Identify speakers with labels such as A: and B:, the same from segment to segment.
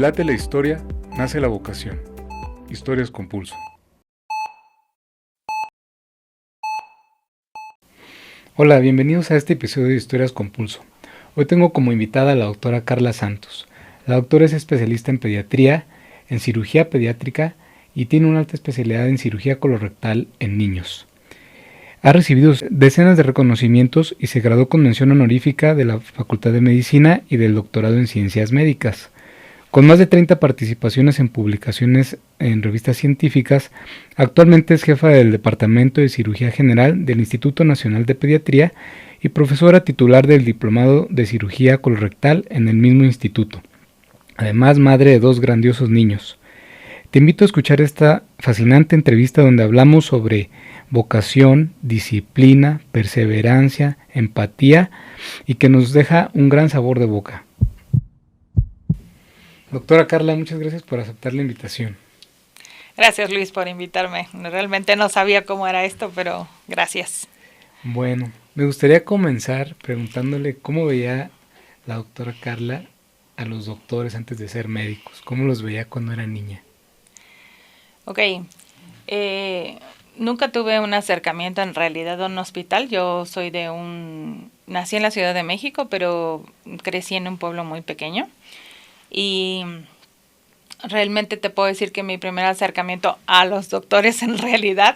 A: late la historia, nace la vocación. Historias con pulso. Hola, bienvenidos a este episodio de Historias con Pulso. Hoy tengo como invitada a la doctora Carla Santos. La doctora es especialista en pediatría, en cirugía pediátrica y tiene una alta especialidad en cirugía colorectal en niños. Ha recibido decenas de reconocimientos y se graduó con mención honorífica de la Facultad de Medicina y del doctorado en Ciencias Médicas. Con más de 30 participaciones en publicaciones en revistas científicas, actualmente es jefa del Departamento de Cirugía General del Instituto Nacional de Pediatría y profesora titular del Diplomado de Cirugía Colorectal en el mismo instituto. Además, madre de 2 grandiosos niños. Te invito a escuchar esta fascinante entrevista donde hablamos sobre vocación, disciplina, perseverancia, empatía y que nos deja un gran sabor de boca. Doctora Carla, muchas gracias por aceptar la invitación.
B: Gracias, Luis, por invitarme. Realmente no sabía cómo era esto, pero gracias.
A: Bueno, me gustaría comenzar preguntándole cómo veía la doctora Carla a los doctores antes de ser médicos. ¿Cómo los veía cuando era niña?
B: Ok. Nunca tuve un acercamiento en realidad a un hospital. Yo soy nací en la Ciudad de México, pero crecí en un pueblo muy pequeño. Y realmente te puedo decir que mi primer acercamiento a los doctores en realidad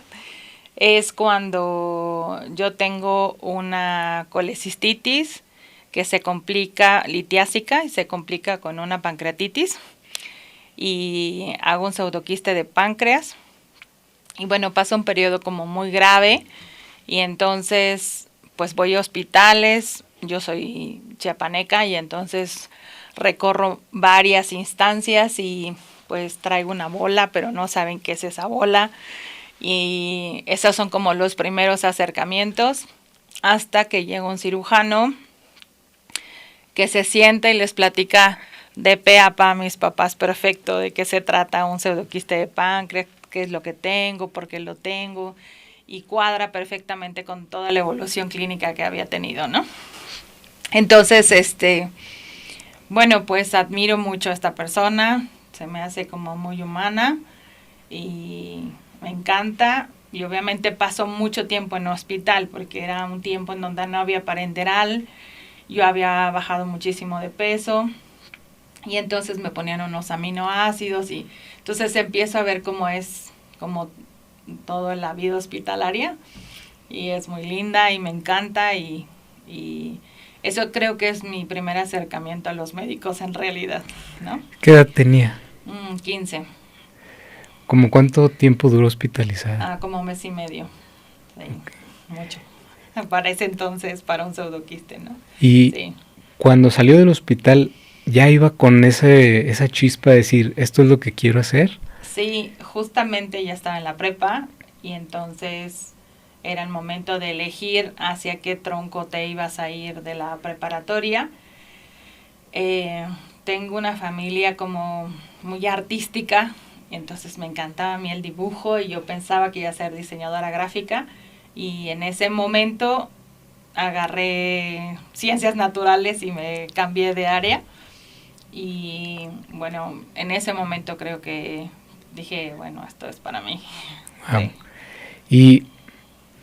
B: es cuando yo tengo una colecistitis que se complica, litiásica, y se complica con una pancreatitis, y hago un pseudoquiste de páncreas, y bueno, pasa un periodo como muy grave, y entonces pues voy a hospitales. Yo soy chiapaneca y entonces recorro varias instancias y pues traigo una bola, pero no saben qué es esa bola. Y esos son como los primeros acercamientos, hasta que llega un cirujano que se sienta y les platica de pe a pa a mis papás perfecto de qué se trata un pseudoquiste de páncreas, qué es lo que tengo, por qué lo tengo, y cuadra perfectamente con toda la evolución clínica que había tenido, ¿no? Entonces, bueno, pues admiro mucho a esta persona, se me hace como muy humana y me encanta. Y obviamente paso mucho tiempo en hospital porque era un tiempo en donde no había parenteral, yo había bajado muchísimo de peso y entonces me ponían unos aminoácidos y entonces empiezo a ver cómo es como toda la vida hospitalaria, y es muy linda y me encanta y eso creo que es mi primer acercamiento a los médicos en realidad, ¿no?
A: ¿Qué edad tenía?
B: 15.
A: ¿Cómo cuánto tiempo duró hospitalizada?
B: Como 1 mes y medio. Sí,
A: Okay.
B: mucho. Para ese entonces, para un pseudoquiste, ¿no?
A: Y
B: sí.
A: Cuando salió del hospital, ¿ya iba con esa chispa de decir, esto es lo que quiero hacer?
B: Sí, justamente ya estaba en la prepa y entonces era el momento de elegir hacia qué tronco te ibas a ir de la preparatoria. Tengo una familia como muy artística, entonces me encantaba a mí el dibujo y yo pensaba que iba a ser diseñadora gráfica, y en ese momento agarré ciencias naturales y me cambié de área. Y bueno, en ese momento creo que dije, bueno, esto es para mí.
A: Wow.
B: Sí.
A: Y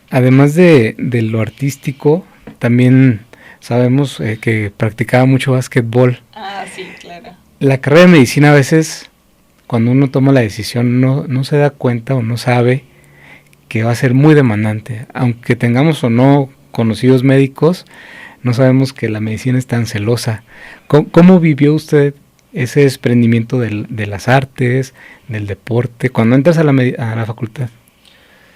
A: además de lo artístico, también sabemos que practicaba mucho básquetbol.
B: Sí, claro.
A: La carrera de medicina a veces, cuando uno toma la decisión, no se da cuenta o no sabe que va a ser muy demandante. Aunque tengamos o no conocidos médicos, no sabemos que la medicina es tan celosa. ¿Cómo vivió usted ese desprendimiento de las artes, del deporte, cuando entras a la facultad?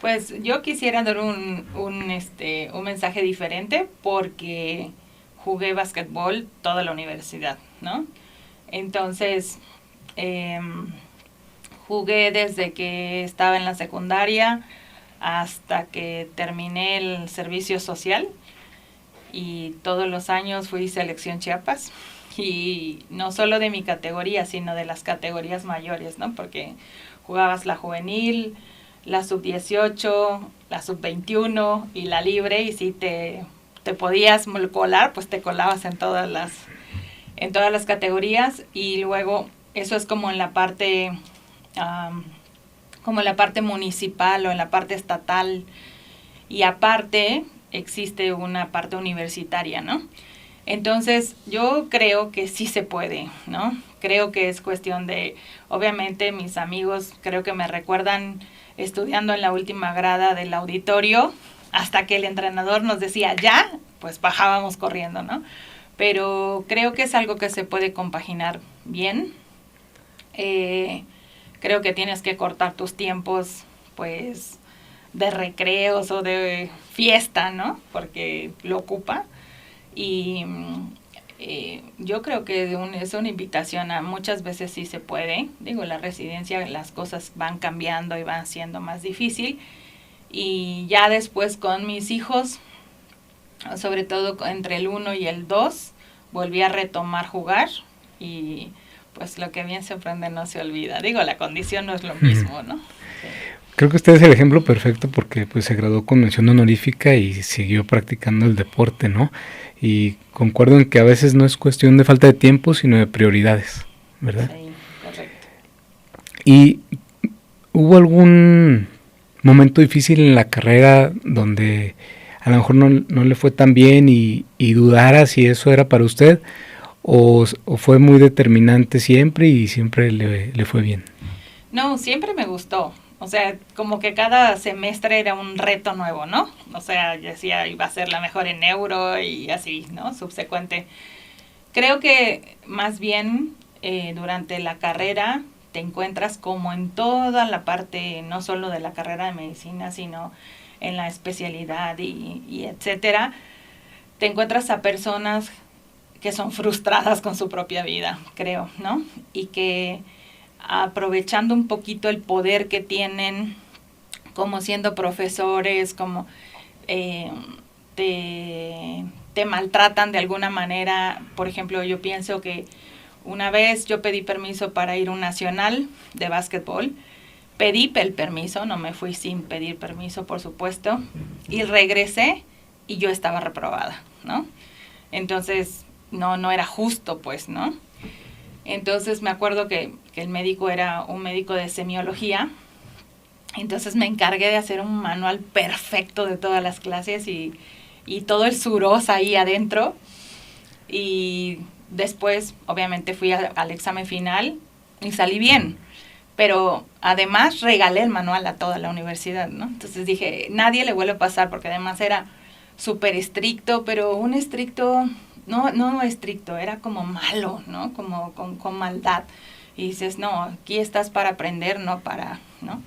B: Pues yo quisiera dar un mensaje diferente porque jugué básquetbol toda la universidad, ¿no? Entonces, jugué desde que estaba en la secundaria hasta que terminé el servicio social, y todos los años fui selección Chiapas, y no solo de mi categoría, sino de las categorías mayores, ¿no? Porque jugabas la juvenil, la sub-18, la sub-21 y la libre, y si te podías colar, pues te colabas en todas las categorías. Y luego Eso es como en la parte, como en la parte municipal o en la parte estatal. Y aparte existe una parte universitaria, ¿no? Entonces, yo creo que sí se puede, ¿no? Creo que es cuestión de, obviamente mis amigos creo que me recuerdan estudiando en la última grada del auditorio, hasta que el entrenador nos decía ya, pues bajábamos corriendo, ¿no? Pero creo que es algo que se puede compaginar bien. Creo que tienes que cortar tus tiempos, pues, de recreos o de fiesta, ¿no? Porque lo ocupa. Y yo creo que es una invitación a muchas veces sí se puede. Digo, la residencia, las cosas van cambiando y van siendo más difícil. Y ya después con mis hijos, sobre todo entre el 1 y el 2, volví a retomar jugar y pues lo que bien se aprende no se olvida. Digo, la condición no es lo mismo, ¿no? Sí.
A: Creo que usted es el ejemplo perfecto porque pues se graduó con mención honorífica y siguió practicando el deporte, ¿no? Y concuerdo en que a veces no es cuestión de falta de tiempo, sino de prioridades, ¿verdad?
B: Sí, correcto.
A: ¿Y hubo algún momento difícil en la carrera donde a lo mejor no le fue tan bien y dudara si eso era para usted? ¿O fue muy determinante siempre y siempre le fue bien?
B: No, siempre me gustó. O sea, como que cada semestre era un reto nuevo, ¿no? O sea, yo decía, iba a ser la mejor en euro y así, ¿no? Subsecuente. Creo que más bien durante la carrera te encuentras como en toda la parte, no solo de la carrera de medicina, sino en la especialidad y etcétera, te encuentras a personas que son frustradas con su propia vida, creo, ¿no? Y que aprovechando un poquito el poder que tienen, como siendo profesores, como eh, te maltratan de alguna manera. Por ejemplo, yo pienso que una vez yo pedí permiso para ir a un nacional de básquetbol, pedí el permiso, no me fui sin pedir permiso, por supuesto, y regresé y yo estaba reprobada, ¿no? Entonces, no era justo, pues, ¿no? Entonces me acuerdo que el médico era un médico de semiología, entonces me encargué de hacer un manual perfecto de todas las clases y todo el suros ahí adentro. Y después, obviamente, fui al examen final y salí bien. Pero además regalé el manual a toda la universidad, ¿no? Entonces dije, nadie le vuelve a pasar, porque además era súper estricto, pero un estricto, no estricto, era como malo, ¿no? Como con maldad. Y dices, no, aquí estás para aprender, no para, ¿no?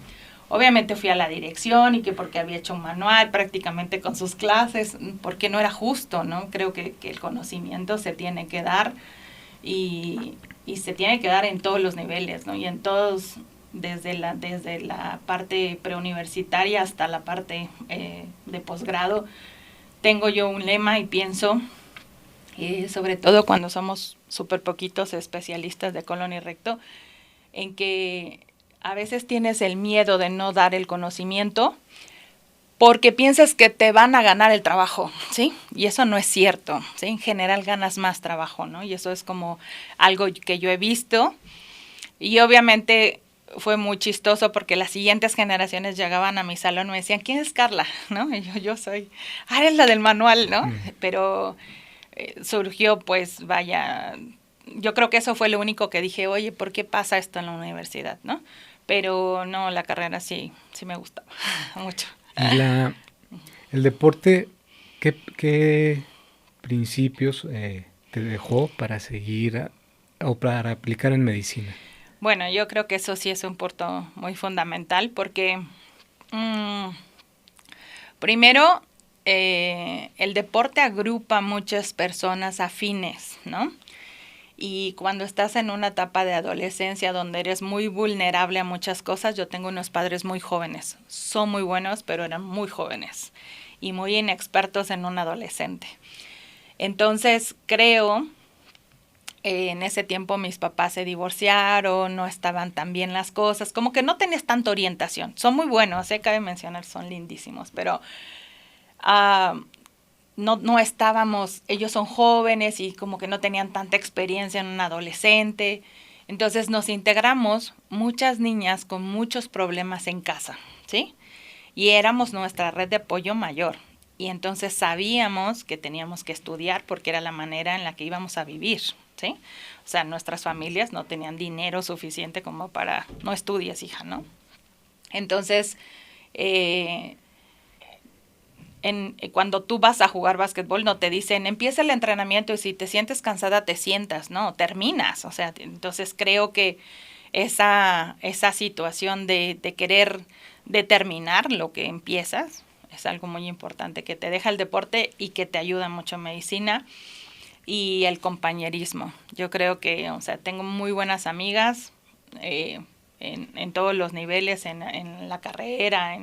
B: Obviamente fui a la dirección y que porque había hecho un manual prácticamente con sus clases, porque no era justo, ¿no? Creo que el conocimiento se tiene que dar y se tiene que dar en todos los niveles, ¿no? Y en todos, desde la parte preuniversitaria hasta la parte de posgrado. Tengo yo un lema y pienso, sobre todo cuando somos súper poquitos especialistas de colon y recto, en que a veces tienes el miedo de no dar el conocimiento porque piensas que te van a ganar el trabajo, ¿sí? Y eso no es cierto, ¿sí? En general ganas más trabajo, ¿no? Y eso es como algo que yo he visto. Y obviamente fue muy chistoso porque las siguientes generaciones llegaban a mi salón y me decían, ¿quién es Carla? ¿No? Y yo soy, eres la del manual, ¿no? Pero surgió, pues, vaya, yo creo que eso fue lo único que dije, oye, ¿por qué pasa esto en la universidad, no? Pero no, la carrera sí me gustaba mucho.
A: Y el deporte, ¿qué principios te dejó para seguir o para aplicar en medicina?
B: Bueno, yo creo que eso sí es un punto muy fundamental porque primero el deporte agrupa muchas personas afines, ¿no? Y cuando estás en una etapa de adolescencia donde eres muy vulnerable a muchas cosas, yo tengo unos padres muy jóvenes, son muy buenos, pero eran muy jóvenes y muy inexpertos en un adolescente. Entonces creo, en ese tiempo mis papás se divorciaron, no estaban tan bien las cosas, como que no tenías tanta orientación. Son muy buenos, cabe mencionar, son lindísimos, pero no estábamos, ellos son jóvenes y como que no tenían tanta experiencia en un adolescente. Entonces nos integramos muchas niñas con muchos problemas en casa, ¿sí? Y éramos nuestra red de apoyo mayor. Y entonces sabíamos que teníamos que estudiar porque era la manera en la que íbamos a vivir, ¿sí? O sea, nuestras familias no tenían dinero suficiente como para, no estudies, hija, ¿no? Entonces, cuando tú vas a jugar básquetbol no te dicen empieza el entrenamiento y si te sientes cansada te sientas, no, terminas. O sea, entonces creo que esa situación de querer determinar lo que empiezas es algo muy importante, que te deja el deporte y que te ayuda mucho en medicina y el compañerismo. Yo creo que, o sea, tengo muy buenas amigas en todos los niveles, en la carrera,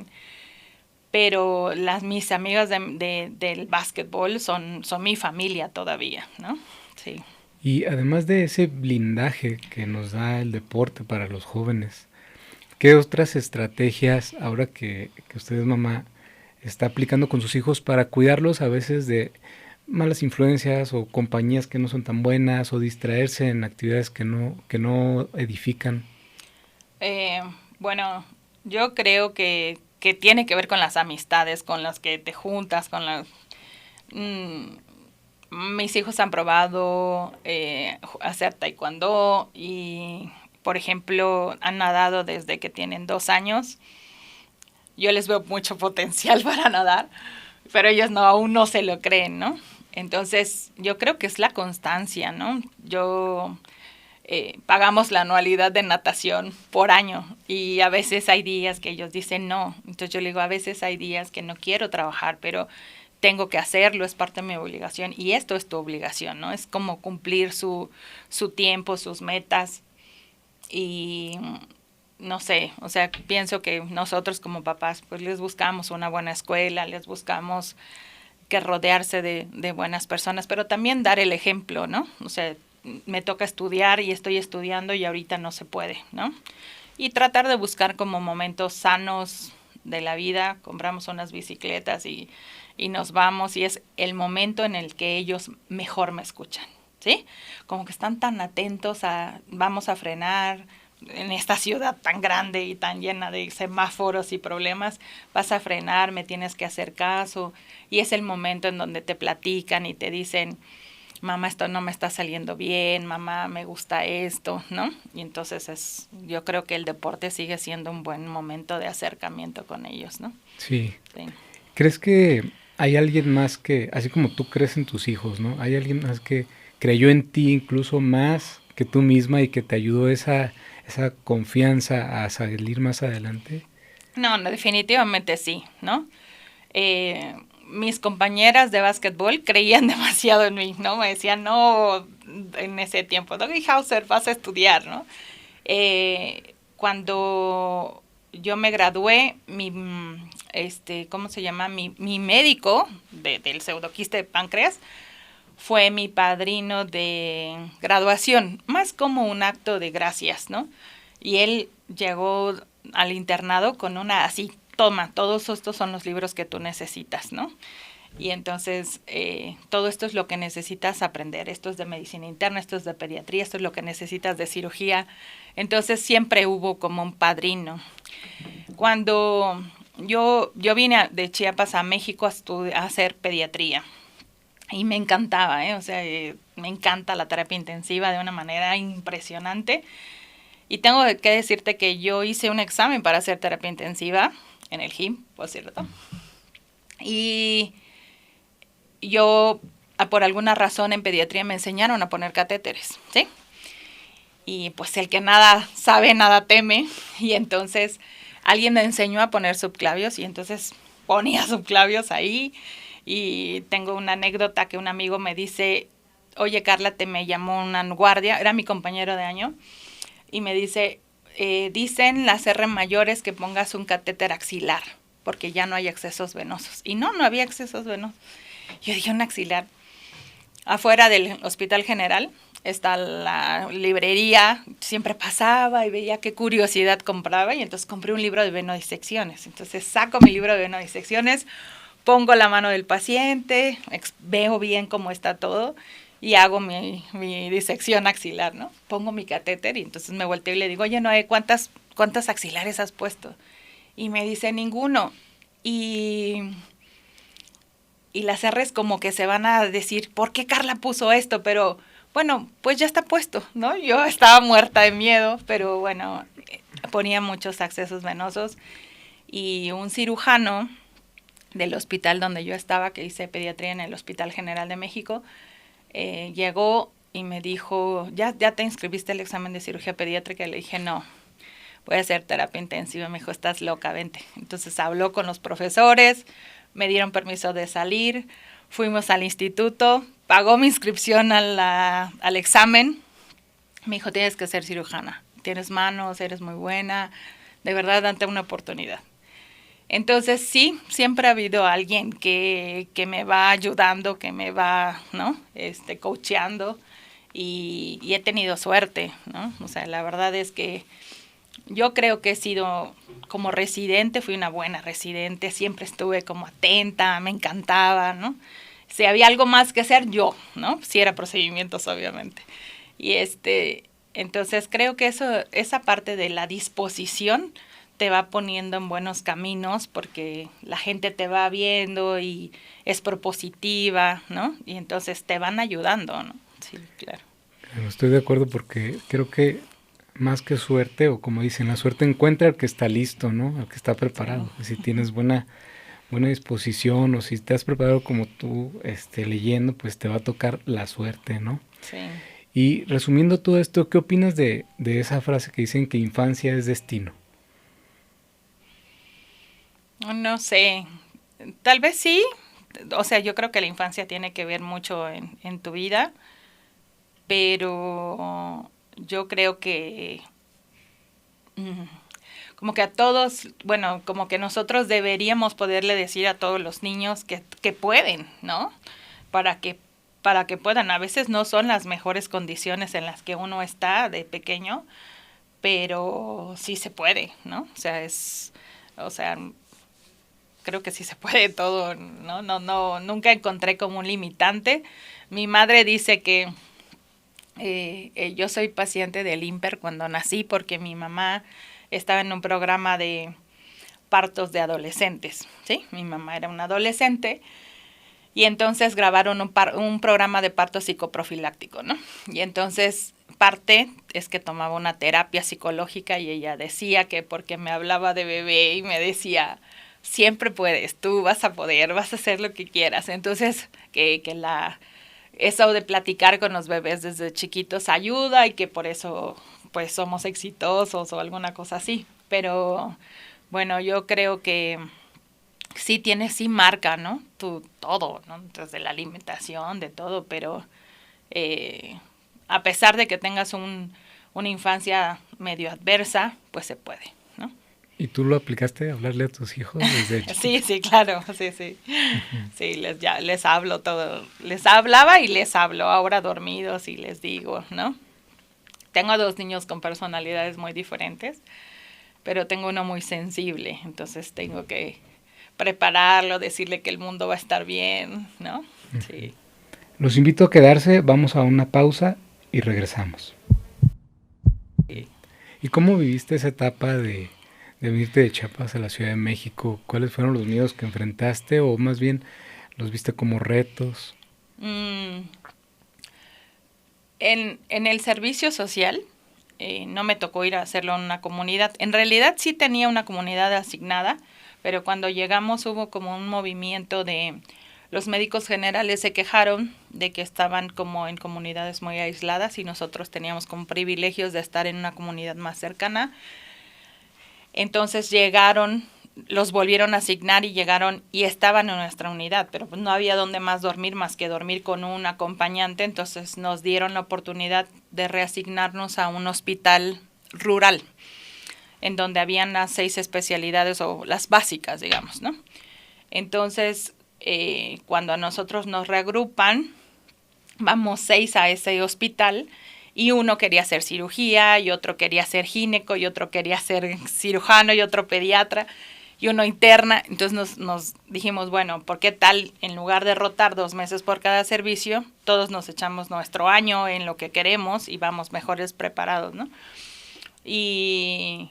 B: pero mis amigas del básquetbol son mi familia todavía, ¿no? Sí.
A: Y además de ese blindaje que nos da el deporte para los jóvenes, ¿qué otras estrategias, ahora que usted es mamá, está aplicando con sus hijos para cuidarlos a veces de malas influencias o compañías que no son tan buenas o distraerse en actividades que no edifican?
B: Eh, bueno, yo creo que tiene que ver con las amistades, con las que te juntas, con las... mis hijos han probado hacer taekwondo y, por ejemplo, han nadado desde que tienen 2 años. Yo les veo mucho potencial para nadar, pero ellos no, aún no se lo creen, ¿no? Entonces, yo creo que es la constancia, ¿no? Pagamos la anualidad de natación por año y a veces hay días que ellos dicen no. Entonces yo le digo, a veces hay días que no quiero trabajar, pero tengo que hacerlo, es parte de mi obligación y esto es tu obligación, ¿no? Es como cumplir su tiempo, sus metas y no sé, o sea, pienso que nosotros como papás pues les buscamos una buena escuela, les buscamos que rodearse de buenas personas, pero también dar el ejemplo, ¿no? O sea, me toca estudiar y estoy estudiando y ahorita no se puede, ¿no? Y tratar de buscar como momentos sanos de la vida, compramos unas bicicletas y nos vamos y es el momento en el que ellos mejor me escuchan, ¿sí? Como que están tan atentos a vamos a frenar en esta ciudad tan grande y tan llena de semáforos y problemas, vas a frenar, me tienes que hacer caso y es el momento en donde te platican y te dicen mamá, esto no me está saliendo bien, mamá, me gusta esto, ¿no? Y entonces yo creo que el deporte sigue siendo un buen momento de acercamiento con ellos, ¿no?
A: Sí.
B: Sí.
A: ¿Crees que hay alguien más que, así como tú crees en tus hijos, ¿no? Hay alguien más que creyó en ti incluso más que tú misma y que te ayudó esa confianza a salir más adelante?
B: No, no, definitivamente sí, ¿no? Mis compañeras de básquetbol creían demasiado en mí, ¿no? Me decían, no, en ese tiempo, Doggy Hauser, vas a estudiar, ¿no? Cuando yo me gradué, ¿cómo se llama? Mi médico del pseudoquiste de páncreas fue mi padrino de graduación, más como un acto de gracias, ¿no? Y él llegó al internado con una así, toma, todos estos son los libros que tú necesitas, ¿no? Y entonces todo esto es lo que necesitas aprender, esto es de medicina interna, esto es de pediatría, esto es lo que necesitas de cirugía. Entonces siempre hubo como un padrino. Cuando yo vine de Chiapas a México a hacer pediatría y me encantaba, o sea, me encanta la terapia intensiva de una manera impresionante. Y tengo que decirte que yo hice un examen para hacer terapia intensiva en el GIM, por cierto. Y yo, por alguna razón en pediatría me enseñaron a poner catéteres, ¿sí? Y pues el que nada sabe, nada teme. Y entonces alguien me enseñó a poner subclavios y entonces ponía subclavios ahí. Y tengo una anécdota que un amigo me dice, oye Carla, te me llamó una guardia, era mi compañero de año, y me dice, dicen las R mayores que pongas un catéter axilar, porque ya no hay accesos venosos. Y no había accesos venosos. Yo dije, un axilar. Afuera del Hospital General está la librería, siempre pasaba y veía qué curiosidad compraba, y entonces compré un libro de venodisecciones. Entonces saco mi libro de venodisecciones, pongo la mano del paciente, veo bien cómo está todo, y hago mi disección axilar, ¿no? Pongo mi catéter y entonces me volteo y le digo, oye, Noé, ¿cuántas axilares has puesto? Y me dice, ninguno. Y las R's como que se van a decir, ¿por qué Carla puso esto? Pero bueno, pues ya está puesto, ¿no? Yo estaba muerta de miedo, pero bueno, ponía muchos accesos venosos. Y un cirujano del hospital donde yo estaba, que hice pediatría en el Hospital General de México, llegó y me dijo, ¿Ya te inscribiste al examen de cirugía pediátrica? Y le dije, no, voy a hacer terapia intensiva. Me dijo, estás loca, vente. Entonces habló con los profesores, me dieron permiso de salir, fuimos al instituto, pagó mi inscripción al examen. Me dijo, tienes que ser cirujana, tienes manos, eres muy buena, de verdad, date una oportunidad. Entonces sí, siempre ha habido alguien que me va ayudando, que me va, ¿no? Coacheando, y he tenido suerte, ¿no? O sea, la verdad es que yo creo que he sido, como residente, fui una buena residente, siempre estuve como atenta, me encantaba, ¿no? Si había algo más que hacer, yo, ¿no? Si era procedimientos, obviamente. Y entonces creo que esa parte de la disposición te va poniendo en buenos caminos porque la gente te va viendo y es propositiva, ¿no? Y entonces te van ayudando, ¿no? Sí, claro.
A: Estoy de acuerdo porque creo que más que suerte, o como dicen, la suerte encuentra al que está listo, ¿no? Al que está preparado. Sí. Si tienes buena disposición, o si te has preparado como tú leyendo, pues te va a tocar la suerte, ¿no?
B: Sí.
A: Y resumiendo todo esto, ¿qué opinas de esa frase que dicen que infancia es destino?
B: No sé, tal vez sí. O sea, yo creo que la infancia tiene que ver mucho en tu vida, pero yo creo que como que a todos, bueno, como que nosotros deberíamos poderle decir a todos los niños que pueden, ¿no? Para que puedan. A veces no son las mejores condiciones en las que uno está de pequeño, pero sí se puede, ¿no? O sea, creo que sí se puede todo, ¿no? No, nunca encontré como un limitante. Mi madre dice que yo soy paciente del IMPER cuando nací porque mi mamá estaba en un programa de partos de adolescentes, ¿sí? Mi mamá era una adolescente y entonces grabaron un programa de parto psicoprofiláctico, ¿no? Y entonces parte es que tomaba una terapia psicológica y ella decía que porque me hablaba de bebé y me decía, siempre puedes, tú vas a poder, vas a hacer lo que quieras. Entonces, eso de platicar con los bebés desde chiquitos ayuda y que por eso pues somos exitosos o alguna cosa así. Pero bueno, yo creo que sí marca, ¿no? Todo, ¿no? Desde la alimentación, de todo, pero a pesar de que tengas una infancia medio adversa, pues se puede, ¿no?
A: ¿Y tú lo aplicaste a hablarle a tus hijos desde chiquitos?
B: Sí, claro, sí. Uh-huh. Sí, les hablo todo. Les hablaba y les hablo ahora dormidos y les digo, ¿no? Tengo 2 niños con personalidades muy diferentes, pero tengo uno muy sensible, entonces tengo que prepararlo, decirle que el mundo va a estar bien, ¿no? Uh-huh. Sí.
A: Los invito a quedarse, vamos a una pausa y regresamos. Sí. ¿Y cómo viviste esa etapa de venirte de Chiapas a la Ciudad de México? ¿Cuáles fueron los miedos que enfrentaste o más bien los viste como retos?
B: En el servicio social no me tocó ir a hacerlo en una comunidad. En realidad sí tenía una comunidad asignada, pero cuando llegamos hubo como un movimiento de... Los médicos generales se quejaron de que estaban como en comunidades muy aisladas y nosotros teníamos como privilegios de estar en una comunidad más cercana. Entonces los volvieron a asignar y llegaron y estaban en nuestra unidad, pero pues no había dónde más que dormir con un acompañante, entonces nos dieron la oportunidad de reasignarnos a un hospital rural, en donde habían las 6 especialidades o las básicas, digamos, ¿no? Entonces, cuando a nosotros nos reagrupan, vamos 6 a ese hospital. Y uno quería hacer cirugía, y otro quería ser gineco, y otro quería ser cirujano, y otro pediatra. y uno interna. Entonces nos dijimos, bueno, ¿por qué tal en lugar de rotar 2 meses por cada servicio, todos nos echamos nuestro año en lo que queremos y vamos mejores preparados, ¿no? Y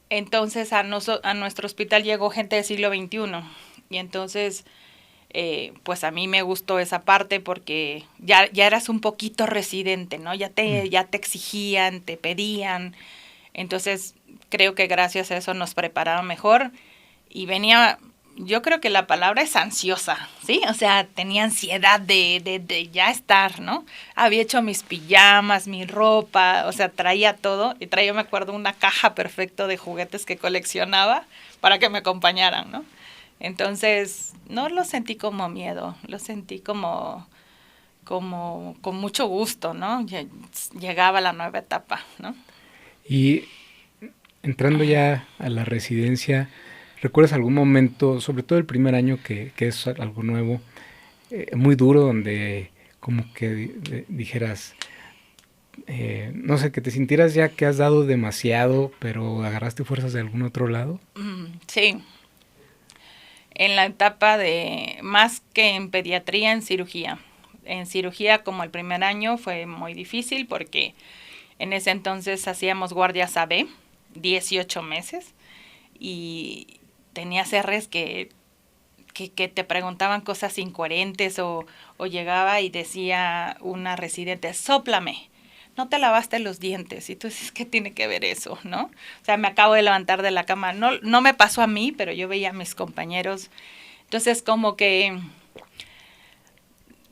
B: entonces a nuestro hospital llegó gente del siglo XXI y entonces pues a mí me gustó esa parte porque ya eras un poquito residente, ¿no? Ya te exigían, te pedían. Entonces creo que gracias a eso nos prepararon mejor y venía, yo creo que la palabra es ansiosa, ¿sí? O sea, tenía ansiedad de ya estar, ¿no? Había hecho mis pijamas, mi ropa, o sea, traía todo y traía, me acuerdo, una caja perfecta de juguetes que coleccionaba para que me acompañaran, ¿no? Entonces, no lo sentí como miedo, lo sentí como con mucho gusto, ¿no? Llegaba la nueva etapa, ¿no?
A: Y entrando ya a la residencia, ¿recuerdas algún momento, sobre todo el primer año que es algo nuevo, muy duro, donde como que dijeras, no sé, que te sintieras ya que has dado demasiado, pero agarraste fuerzas de algún otro lado?
B: Sí, en la etapa de, más que en pediatría, en cirugía. En cirugía, como el primer año, fue muy difícil porque en ese entonces hacíamos guardias AB, 18 meses, y tenías R's que te preguntaban cosas incoherentes o llegaba y decía una residente, sóplame, no te lavaste los dientes. Y tú dices, ¿qué tiene que ver eso, no? O sea, me acabo de levantar de la cama. No me pasó a mí, pero yo veía a mis compañeros. Entonces, como que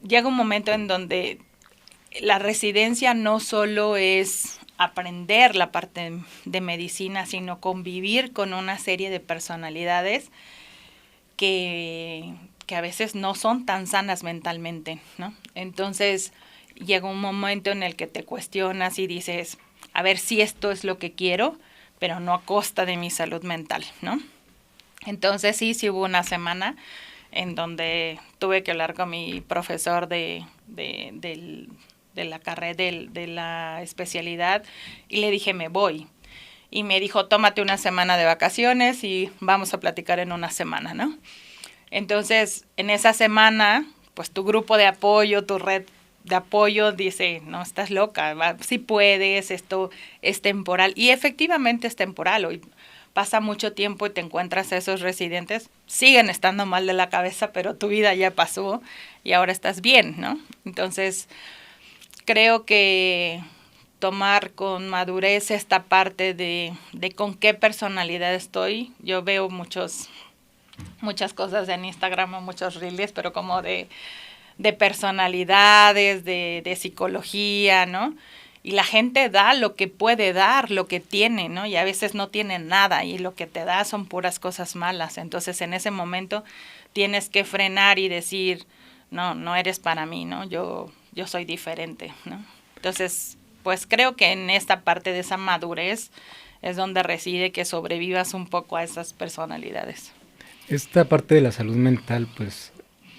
B: llega un momento en donde la residencia no solo es aprender la parte de medicina, sino convivir con una serie de personalidades que a veces no son tan sanas mentalmente, ¿no? Entonces llega un momento en el que te cuestionas y dices, a ver si esto es lo que quiero, pero no a costa de mi salud mental, ¿no? Entonces sí hubo una semana en donde tuve que hablar con mi profesor de la carrera, de la especialidad, y le dije, me voy. Y me dijo, tómate una semana de vacaciones y vamos a platicar en una semana, ¿no? Entonces, en esa semana, pues tu grupo de apoyo, tu red de apoyo dice, no, estás loca, sí puedes, esto es temporal. Y efectivamente es temporal. Hoy pasa mucho tiempo y te encuentras a esos residentes, siguen estando mal de la cabeza, pero tu vida ya pasó y ahora estás bien, ¿no? Entonces, creo que tomar con madurez esta parte de con qué personalidad estoy. Yo veo muchas cosas en Instagram o muchos reels, pero como de personalidades, de psicología, ¿no? Y la gente da lo que puede dar, lo que tiene, ¿no? Y a veces no tiene nada y lo que te da son puras cosas malas. Entonces en ese momento tienes que frenar y decir, no eres para mí, ¿no? Yo soy diferente, ¿no? Entonces, pues creo que en esta parte de esa madurez es donde reside que sobrevivas un poco a esas personalidades.
A: Esta parte de la salud mental, pues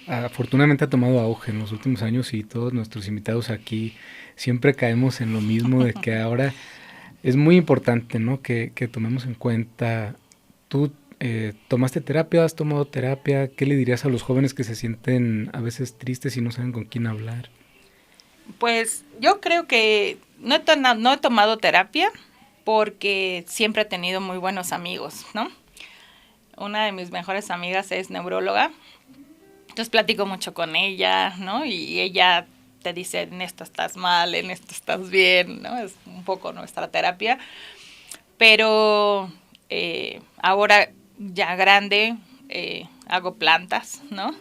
A: afortunadamente ha tomado auge en los últimos años y todos nuestros invitados aquí siempre caemos en lo mismo de que ahora es muy importante, ¿no? Que tomemos en cuenta, tú tomaste terapia, has tomado terapia, ¿qué le dirías a los jóvenes que se sienten a veces tristes y no saben con quién hablar?
B: Pues yo creo que no he tomado terapia porque siempre he tenido muy buenos amigos, ¿no? Una de mis mejores amigas es neuróloga, entonces platico mucho con ella, ¿no? Y ella te dice, en esto estás mal, en esto estás bien, ¿no? Es un poco nuestra terapia. Pero ahora ya grande hago plantas, ¿no?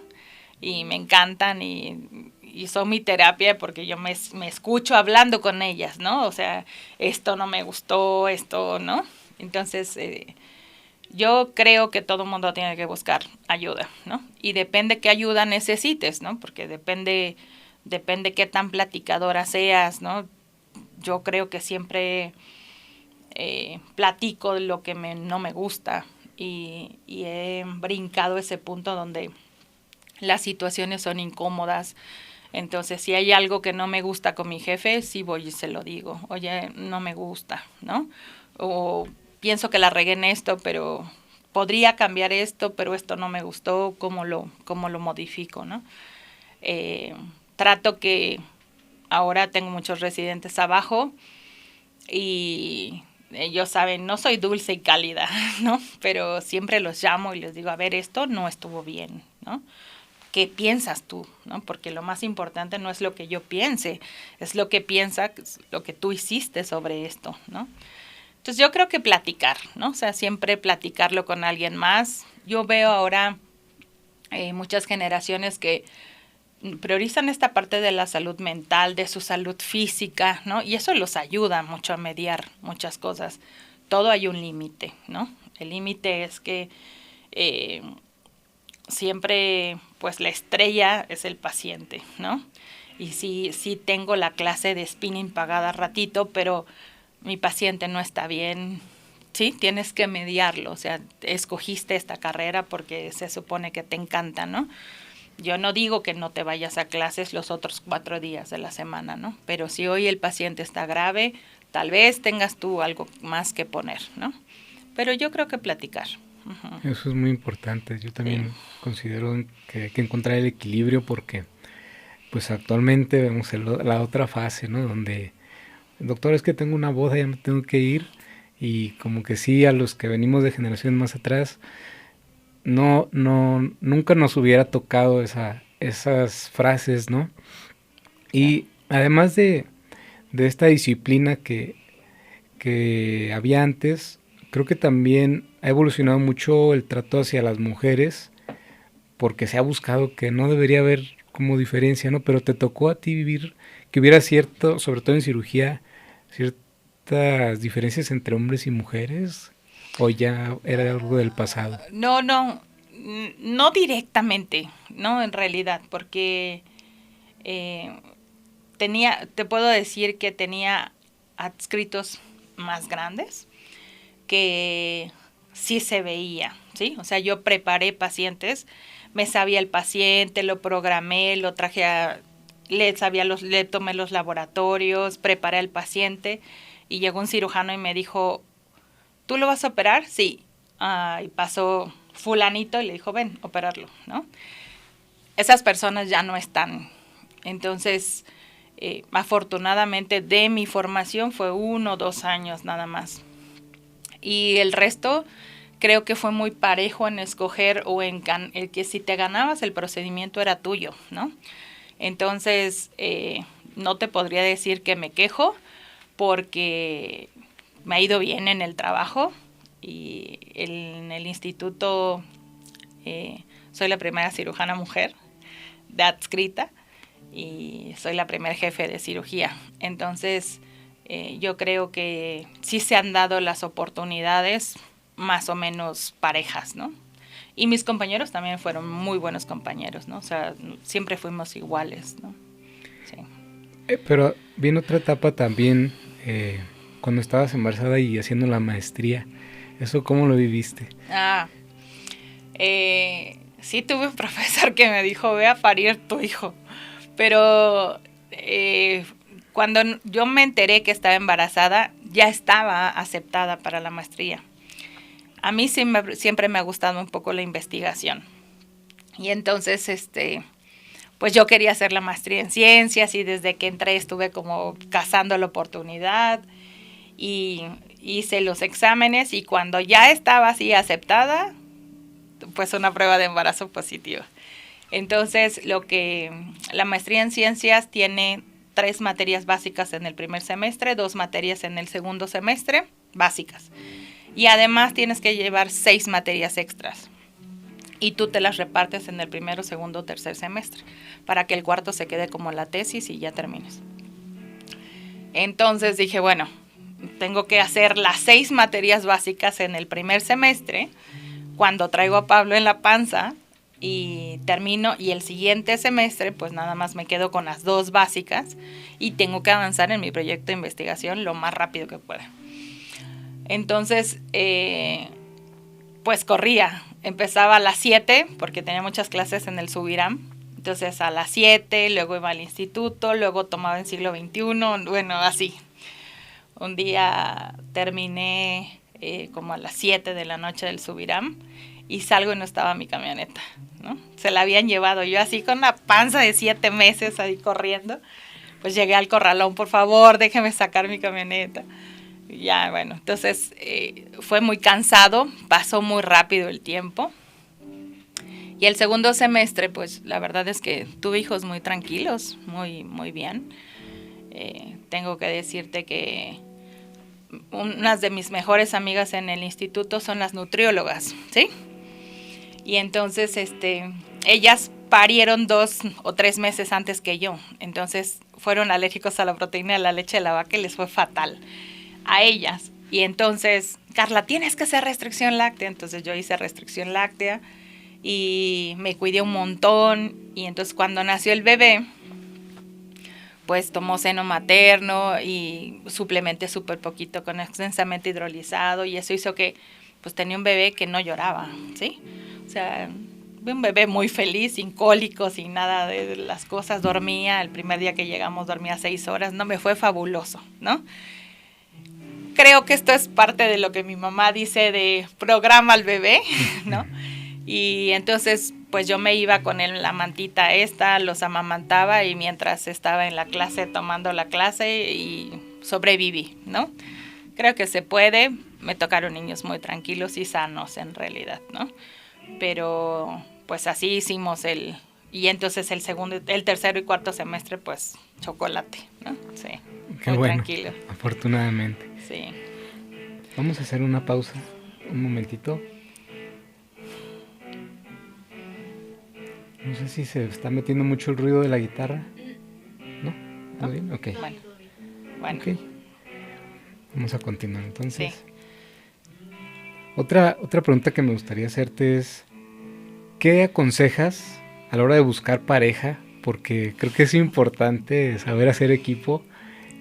B: Y me encantan y son mi terapia porque yo me escucho hablando con ellas, ¿no? O sea, esto no me gustó, esto, ¿no? Entonces, yo creo que todo mundo tiene que buscar ayuda, ¿no? Y depende qué ayuda necesites, ¿no? Porque depende qué tan platicadora seas, ¿no? Yo creo que siempre platico de lo que no me gusta y he brincado ese punto donde las situaciones son incómodas. Entonces, si hay algo que no me gusta con mi jefe, sí voy y se lo digo. Oye, no me gusta, ¿no? O pienso que la regué en esto, pero podría cambiar esto, pero esto no me gustó, ¿cómo lo modifico, no? Trato que ahora tengo muchos residentes abajo y ellos saben, no soy dulce y cálida, ¿no? Pero siempre los llamo y les digo, a ver, esto no estuvo bien, ¿no? ¿Qué piensas tú? ¿No? Porque lo más importante no es lo que yo piense, es lo que piensa, lo que tú hiciste sobre esto, ¿no? Entonces yo creo que platicar, ¿no? O sea, siempre platicarlo con alguien más. Yo veo ahora muchas generaciones que priorizan esta parte de la salud mental, de su salud física, ¿no? Y eso los ayuda mucho a mediar muchas cosas. Todo hay un límite, ¿no? El límite es que siempre, pues la estrella es el paciente, ¿no? Y sí tengo la clase de spinning pagada ratito, pero mi paciente no está bien, sí, tienes que mediarlo, o sea, escogiste esta carrera porque se supone que te encanta, ¿no? Yo no digo que no te vayas a clases los otros 4 días de la semana, ¿no? Pero si hoy el paciente está grave, tal vez tengas tú algo más que poner, ¿no? Pero yo creo que platicar. Uh-huh.
A: Eso es muy importante. Yo también considero que hay que encontrar el equilibrio porque pues actualmente vemos la otra fase, ¿no? Donde, doctor, es que tengo una boda, ya me tengo que ir. Y como que sí, a los que venimos de generaciones más atrás, nunca nos hubiera tocado esas frases, ¿no? Y además de esta disciplina que había antes, creo que también ha evolucionado mucho el trato hacia las mujeres, porque se ha buscado que no debería haber como diferencia, ¿no? Pero te tocó a ti vivir que hubiera cierto, sobre todo en cirugía, ciertas diferencias entre hombres y mujeres, o ya era algo del pasado.
B: No directamente, no en realidad, porque te puedo decir que tenía adscritos más grandes que sí se veía, ¿sí? O sea, yo preparé pacientes, me sabía el paciente, lo programé, lo traje le tomé los laboratorios, preparé al paciente y llegó un cirujano y me dijo, ¿tú lo vas a operar? Sí. Y pasó fulanito y le dijo, ven, operarlo, ¿no? Esas personas ya no están. Entonces, afortunadamente de mi formación fue 1 o 2 años nada más. Y el resto creo que fue muy parejo en escoger o en el que si te ganabas el procedimiento era tuyo, ¿no? Entonces, no te podría decir que me quejo porque me ha ido bien en el trabajo y en el instituto soy la primera cirujana mujer de adscrita y soy la primera jefe de cirugía. Entonces, yo creo que sí se han dado las oportunidades más o menos parejas, ¿no? Y mis compañeros también fueron muy buenos compañeros, ¿no? O sea, siempre fuimos iguales, ¿no? Sí.
A: Pero viene otra etapa también, cuando estabas embarazada y haciendo la maestría. ¿Eso cómo lo viviste?
B: Sí tuve un profesor que me dijo, ve a parir tu hijo. Pero cuando yo me enteré que estaba embarazada, ya estaba aceptada para la maestría. A mí siempre me ha gustado un poco la investigación. Y entonces, pues yo quería hacer la maestría en ciencias y desde que entré estuve como cazando la oportunidad y hice los exámenes y cuando ya estaba así aceptada, pues una prueba de embarazo positiva. Entonces, la maestría en ciencias tiene 3 materias básicas en el primer semestre, 2 materias en el segundo semestre, básicas. Y además tienes que llevar 6 materias extras. Y tú te las repartes en el primero, segundo, tercer semestre, para que el cuarto se quede como la tesis y ya termines. Entonces dije, bueno, tengo que hacer las 6 materias básicas en el primer semestre, cuando traigo a Pablo en la panza, y termino, y el siguiente semestre pues nada más me quedo con las 2 básicas y tengo que avanzar en mi proyecto de investigación lo más rápido que pueda. Entonces, pues corría, empezaba a las 7 porque tenía muchas clases en el Subiram, entonces a las 7, luego iba al instituto, luego tomaba en siglo XXI, bueno, así. Un día terminé como a las 7 de la noche del Subiram, y salgo y no estaba mi camioneta, ¿no? Se la habían llevado, yo así con una panza de 7 meses ahí corriendo, pues llegué al corralón, por favor, déjeme sacar mi camioneta. Y ya, bueno, entonces fue muy cansado, pasó muy rápido el tiempo. Y el segundo semestre, pues la verdad es que tuve hijos muy tranquilos, muy, muy bien. Tengo que decirte que unas de mis mejores amigas en el instituto son las nutriólogas, ¿sí? Y entonces, ellas parieron 2 o 3 meses antes que yo. Entonces fueron alérgicos a la proteína de la leche de la vaca y les fue fatal a ellas. Y entonces, Carla, tienes que hacer restricción láctea. Entonces yo hice restricción láctea y me cuidé un montón. Y entonces cuando nació el bebé, pues tomó seno materno y suplementé súper poquito con extensamente hidrolizado, y eso hizo que pues tenía un bebé que no lloraba, ¿sí? O sea, un bebé muy feliz, sin cólicos, sin nada de las cosas. Dormía, el primer día que llegamos dormía 6 horas, no, me fue fabuloso, ¿no? Creo que esto es parte de lo que mi mamá dice de programa al bebé, ¿no? Y entonces, pues yo me iba con la mantita esta, los amamantaba, y mientras estaba en la clase, tomando la clase, y sobreviví, ¿no? Creo que se puede. Me tocaron niños muy tranquilos y sanos en realidad, ¿no? Pero pues así hicimos y entonces el tercero y cuarto semestre, pues chocolate, ¿no? Sí,
A: Qué
B: muy
A: bueno,
B: tranquilo.
A: afortunadamente.
B: Sí.
A: Vamos a hacer una pausa, un momentito. No sé si se está metiendo mucho el ruido de la guitarra. ¿No? ¿Todo bien? Ok.
B: Bueno.
A: Ok. Vamos a continuar entonces.
B: Sí.
A: Otra pregunta que me gustaría hacerte es, ¿qué aconsejas a la hora de buscar pareja? Porque creo que es importante saber hacer equipo.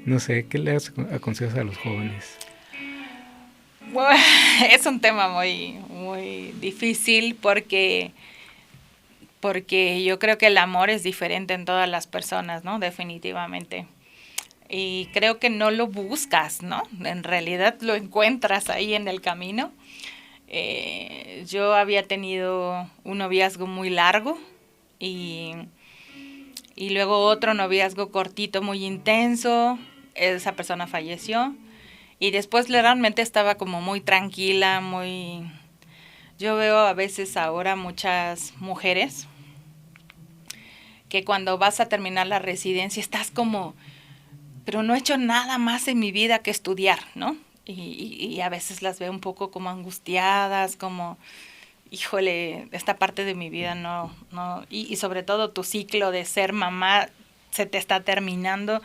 A: No sé, ¿qué le aconsejas a los jóvenes?
B: Bueno, es un tema muy, muy difícil porque yo creo que el amor es diferente en todas las personas, ¿no? Definitivamente. Y creo que no lo buscas, ¿no? En realidad lo encuentras ahí en el camino. Yo había tenido un noviazgo muy largo y luego otro noviazgo cortito, muy intenso. Esa persona falleció y después realmente estaba como muy tranquila, muy... Yo veo a veces ahora muchas mujeres que cuando vas a terminar la residencia estás como, pero no he hecho nada más en mi vida que estudiar, ¿no? Y a veces las veo un poco como angustiadas, como, híjole, esta parte de mi vida no, y sobre todo tu ciclo de ser mamá se te está terminando.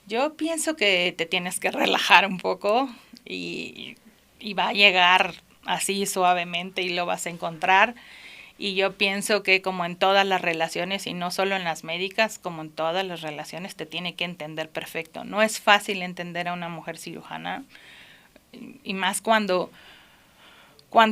B: Yo pienso que te tienes que relajar un poco y va a llegar así suavemente y lo vas a encontrar. Y yo pienso que como en todas las relaciones, y no solo en las médicas, como en todas las relaciones, te tiene que entender perfecto. No es fácil entender a una mujer cirujana, y más cuando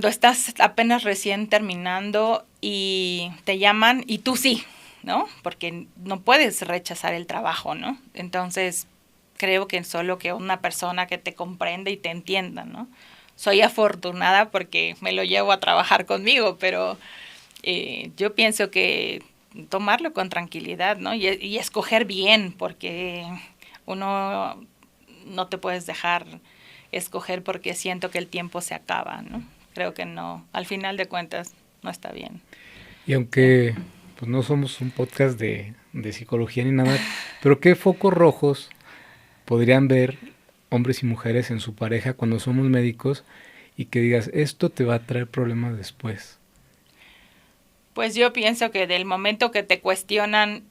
B: estás apenas recién terminando y te llaman y tú sí, ¿no? Porque no puedes rechazar el trabajo, ¿no? Entonces, creo que solo que una persona que te comprende y te entienda, ¿no? Soy afortunada porque me lo llevo a trabajar conmigo, pero yo pienso que tomarlo con tranquilidad, ¿no? Y escoger bien, porque uno no te puedes dejar escoger porque siento que el tiempo se acaba, ¿no? Creo que no, al final de cuentas no está bien.
A: Y aunque pues no somos un podcast de psicología ni nada, pero ¿qué focos rojos podrían ver hombres y mujeres en su pareja cuando somos médicos y que digas, esto te va a traer problemas después?
B: Pues yo pienso que del momento que te cuestionan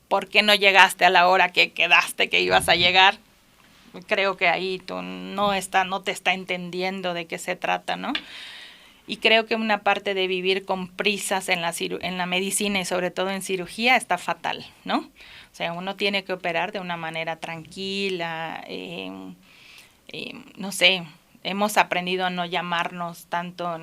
B: por qué no llegaste a la hora que quedaste que ibas a llegar, creo que ahí tú no te está entendiendo de qué se trata, ¿no? Y creo que una parte de vivir con prisas en la medicina y sobre todo en cirugía está fatal, ¿no? O sea, uno tiene que operar de una manera tranquila, no sé, hemos aprendido a no llamarnos tanto,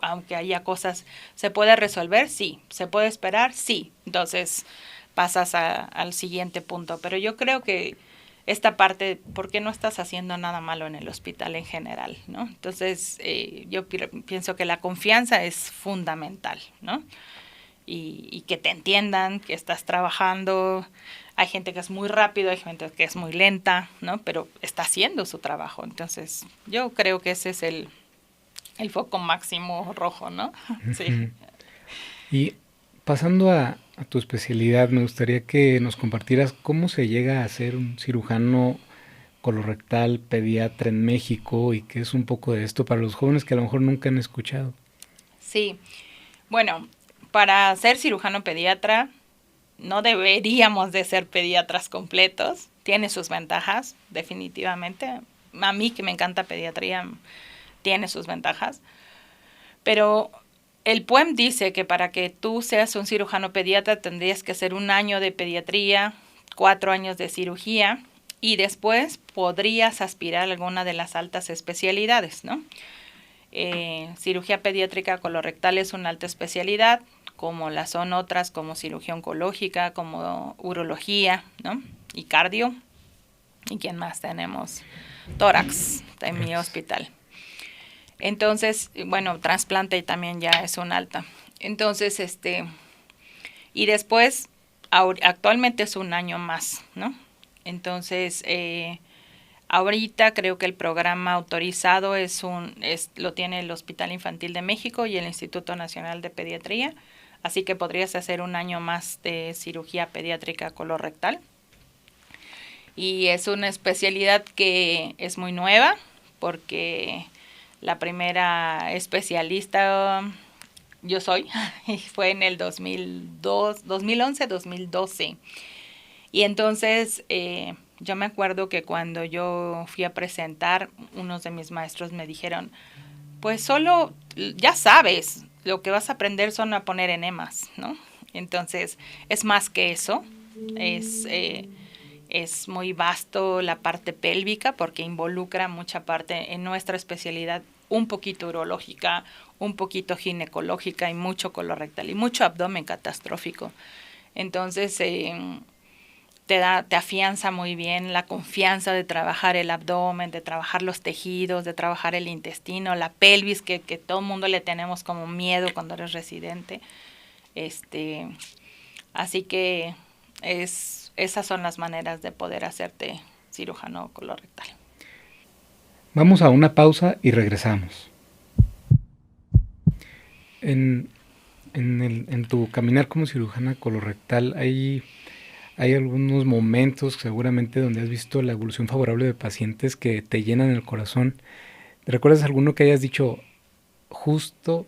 B: aunque haya cosas, ¿se puede resolver? Sí. ¿Se puede esperar? Sí. Entonces pasas al siguiente punto. Pero yo creo que esta parte, ¿por qué no estás haciendo nada malo en el hospital en general, ¿no? Entonces, yo pienso que la confianza es fundamental, ¿no? Y que te entiendan que estás trabajando. Hay gente que es muy rápido, hay gente que es muy lenta, ¿no? Pero está haciendo su trabajo. Entonces, yo creo que ese es el foco máximo rojo, ¿no? Sí.
A: Ujú. Y pasando a tu especialidad, me gustaría que nos compartieras cómo se llega a ser un cirujano colorectal pediatra en México y qué es un poco de esto para los jóvenes que a lo mejor nunca han escuchado.
B: Sí. Bueno, para ser cirujano pediatra no deberíamos de ser pediatras completos. Tiene sus ventajas, definitivamente. A mí que me encanta pediatría, tiene sus ventajas. Pero el PUEM dice que para que tú seas un cirujano pediatra tendrías que hacer 1 año de pediatría, 4 años de cirugía y después podrías aspirar a alguna de las altas especialidades, ¿no? Cirugía pediátrica colorectal es una alta especialidad, como las son otras como cirugía oncológica, como urología, ¿no? Y cardio. ¿Y quién más tenemos? Tórax en mi
A: Tórax.
B: hospital. Entonces, bueno, trasplante también ya es un alta. Entonces, y después, actualmente es 1 año más, ¿no? Entonces, ahorita creo que el programa autorizado lo tiene el Hospital Infantil de México y el Instituto Nacional de Pediatría, así que podrías hacer 1 año más de cirugía pediátrica colorectal. Y es una especialidad que es muy nueva porque la primera especialista yo soy y fue en el 2011, 2012. Y entonces yo me acuerdo que cuando yo fui a presentar, unos de mis maestros me dijeron, pues solo, ya sabes, lo que vas a aprender son a poner enemas, ¿no? Entonces es más que eso, es muy vasto la parte pélvica porque involucra mucha parte en nuestra especialidad, un poquito urológica, un poquito ginecológica y mucho colorectal y mucho abdomen catastrófico. Entonces te afianza muy bien la confianza de trabajar el abdomen, de trabajar los tejidos, de trabajar el intestino, la pelvis que todo el mundo le tenemos como miedo cuando eres residente. Así que esas son las maneras de poder hacerte cirujano colorectal.
A: Vamos a una pausa y regresamos. En, en tu caminar como cirujana colorectal hay algunos momentos seguramente donde has visto la evolución favorable de pacientes que te llenan el corazón. ¿Te recuerdas alguno que hayas dicho, justo,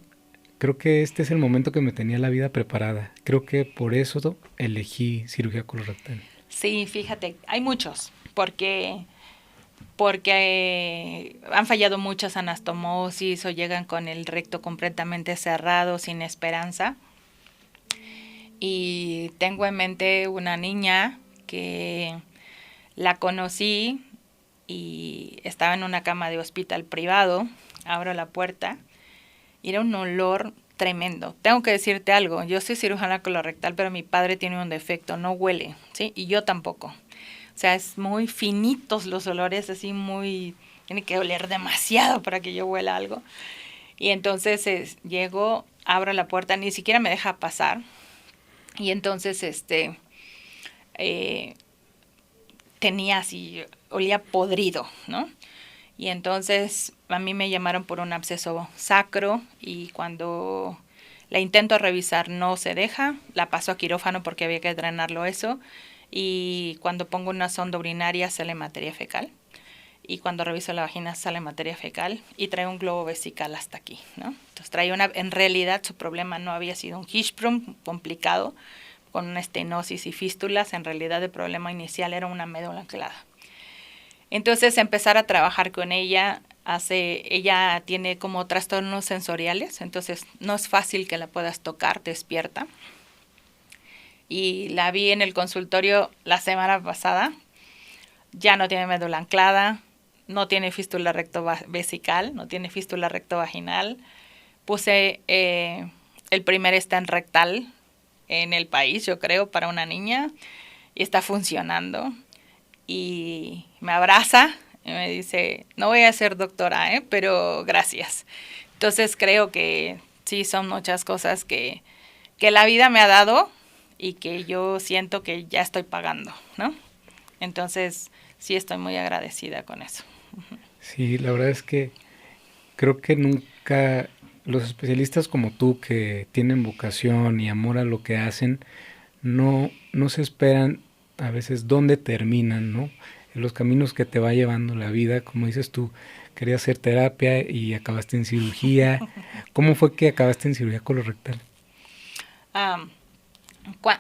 A: creo que este es el momento que me tenía la vida preparada? Creo que por eso elegí cirugía colorectal.
B: Sí, fíjate, hay muchos, porque han fallado muchas anastomosis o llegan con el recto completamente cerrado, sin esperanza. Y tengo en mente una niña que la conocí y estaba en una cama de hospital privado. Abro la puerta y era un olor tremendo. Tengo que decirte algo, yo soy cirujana colorectal, pero mi padre tiene un defecto, no huele, ¿sí? Y yo tampoco. O sea, es muy finitos los olores, así muy... Tiene que oler demasiado para que yo huela algo. Y entonces llego, abro la puerta, ni siquiera me deja pasar. Y entonces eh, tenía así, olía podrido, ¿no? Y entonces a mí me llamaron por un absceso sacro y cuando la intento revisar no se deja, la paso a quirófano porque había que drenarlo eso y cuando pongo una sonda urinaria sale materia fecal y cuando reviso la vagina sale materia fecal y trae un globo vesical hasta aquí, ¿no? Entonces en realidad su problema no había sido un Hirschsprung complicado con una estenosis y fístulas, en realidad el problema inicial era una médula anclada. Entonces empezar a trabajar con ella ella tiene como trastornos sensoriales, entonces no es fácil que la puedas tocar despierta. Y la vi en el consultorio la semana pasada, ya no tiene médula anclada, no tiene fístula rectovesical, no tiene fístula rectovaginal. Puse el primer stent rectal en el país, yo creo, para una niña y está funcionando. y me abraza y me dice, no voy a ser doctora, pero gracias. Entonces creo que sí son muchas cosas que la vida me ha dado y que yo siento que ya estoy pagando, ¿no? Entonces sí estoy muy agradecida con eso.
A: Sí, la verdad es que creo que nunca los especialistas como tú que tienen vocación y amor a lo que hacen, no se esperan a veces dónde terminan, ¿no? En los caminos que te va llevando la vida, como dices tú, querías hacer terapia y acabaste en cirugía. ¿Cómo fue que acabaste en cirugía colorectal?
B: Um,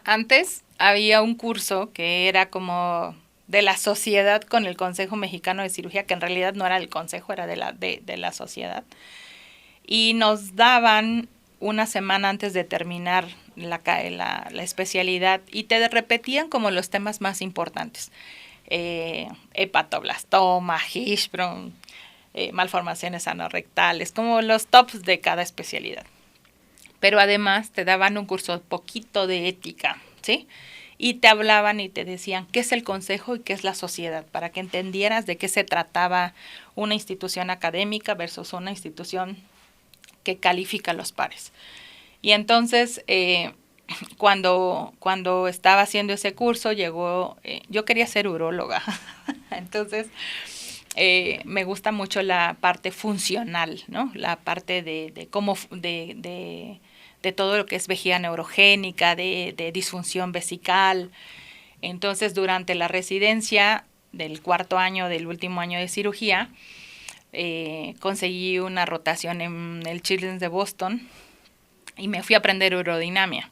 B: Antes había un curso que era como de la sociedad con el Consejo Mexicano de Cirugía, que en realidad no era el consejo, era de la sociedad. Y nos daban una semana antes de terminar la especialidad y te repetían como los temas más importantes. Hepatoblastoma, Hirschsprung, malformaciones anorrectales, como los tops de cada especialidad. Pero además te daban un curso poquito de ética, ¿sí? Y te hablaban y te decían qué es el consejo y qué es la sociedad, para que entendieras de qué se trataba una institución académica versus una institución que califica a los pares. Y entonces, cuando estaba haciendo ese curso, llegó, yo quería ser uróloga, entonces me gusta mucho la parte funcional, ¿no? La parte de cómo, de todo lo que es vejiga neurogénica, de disfunción vesical. Entonces, durante la residencia del cuarto año, del último año de cirugía, conseguí una rotación en el Children's de Boston y me fui a aprender urodinamia.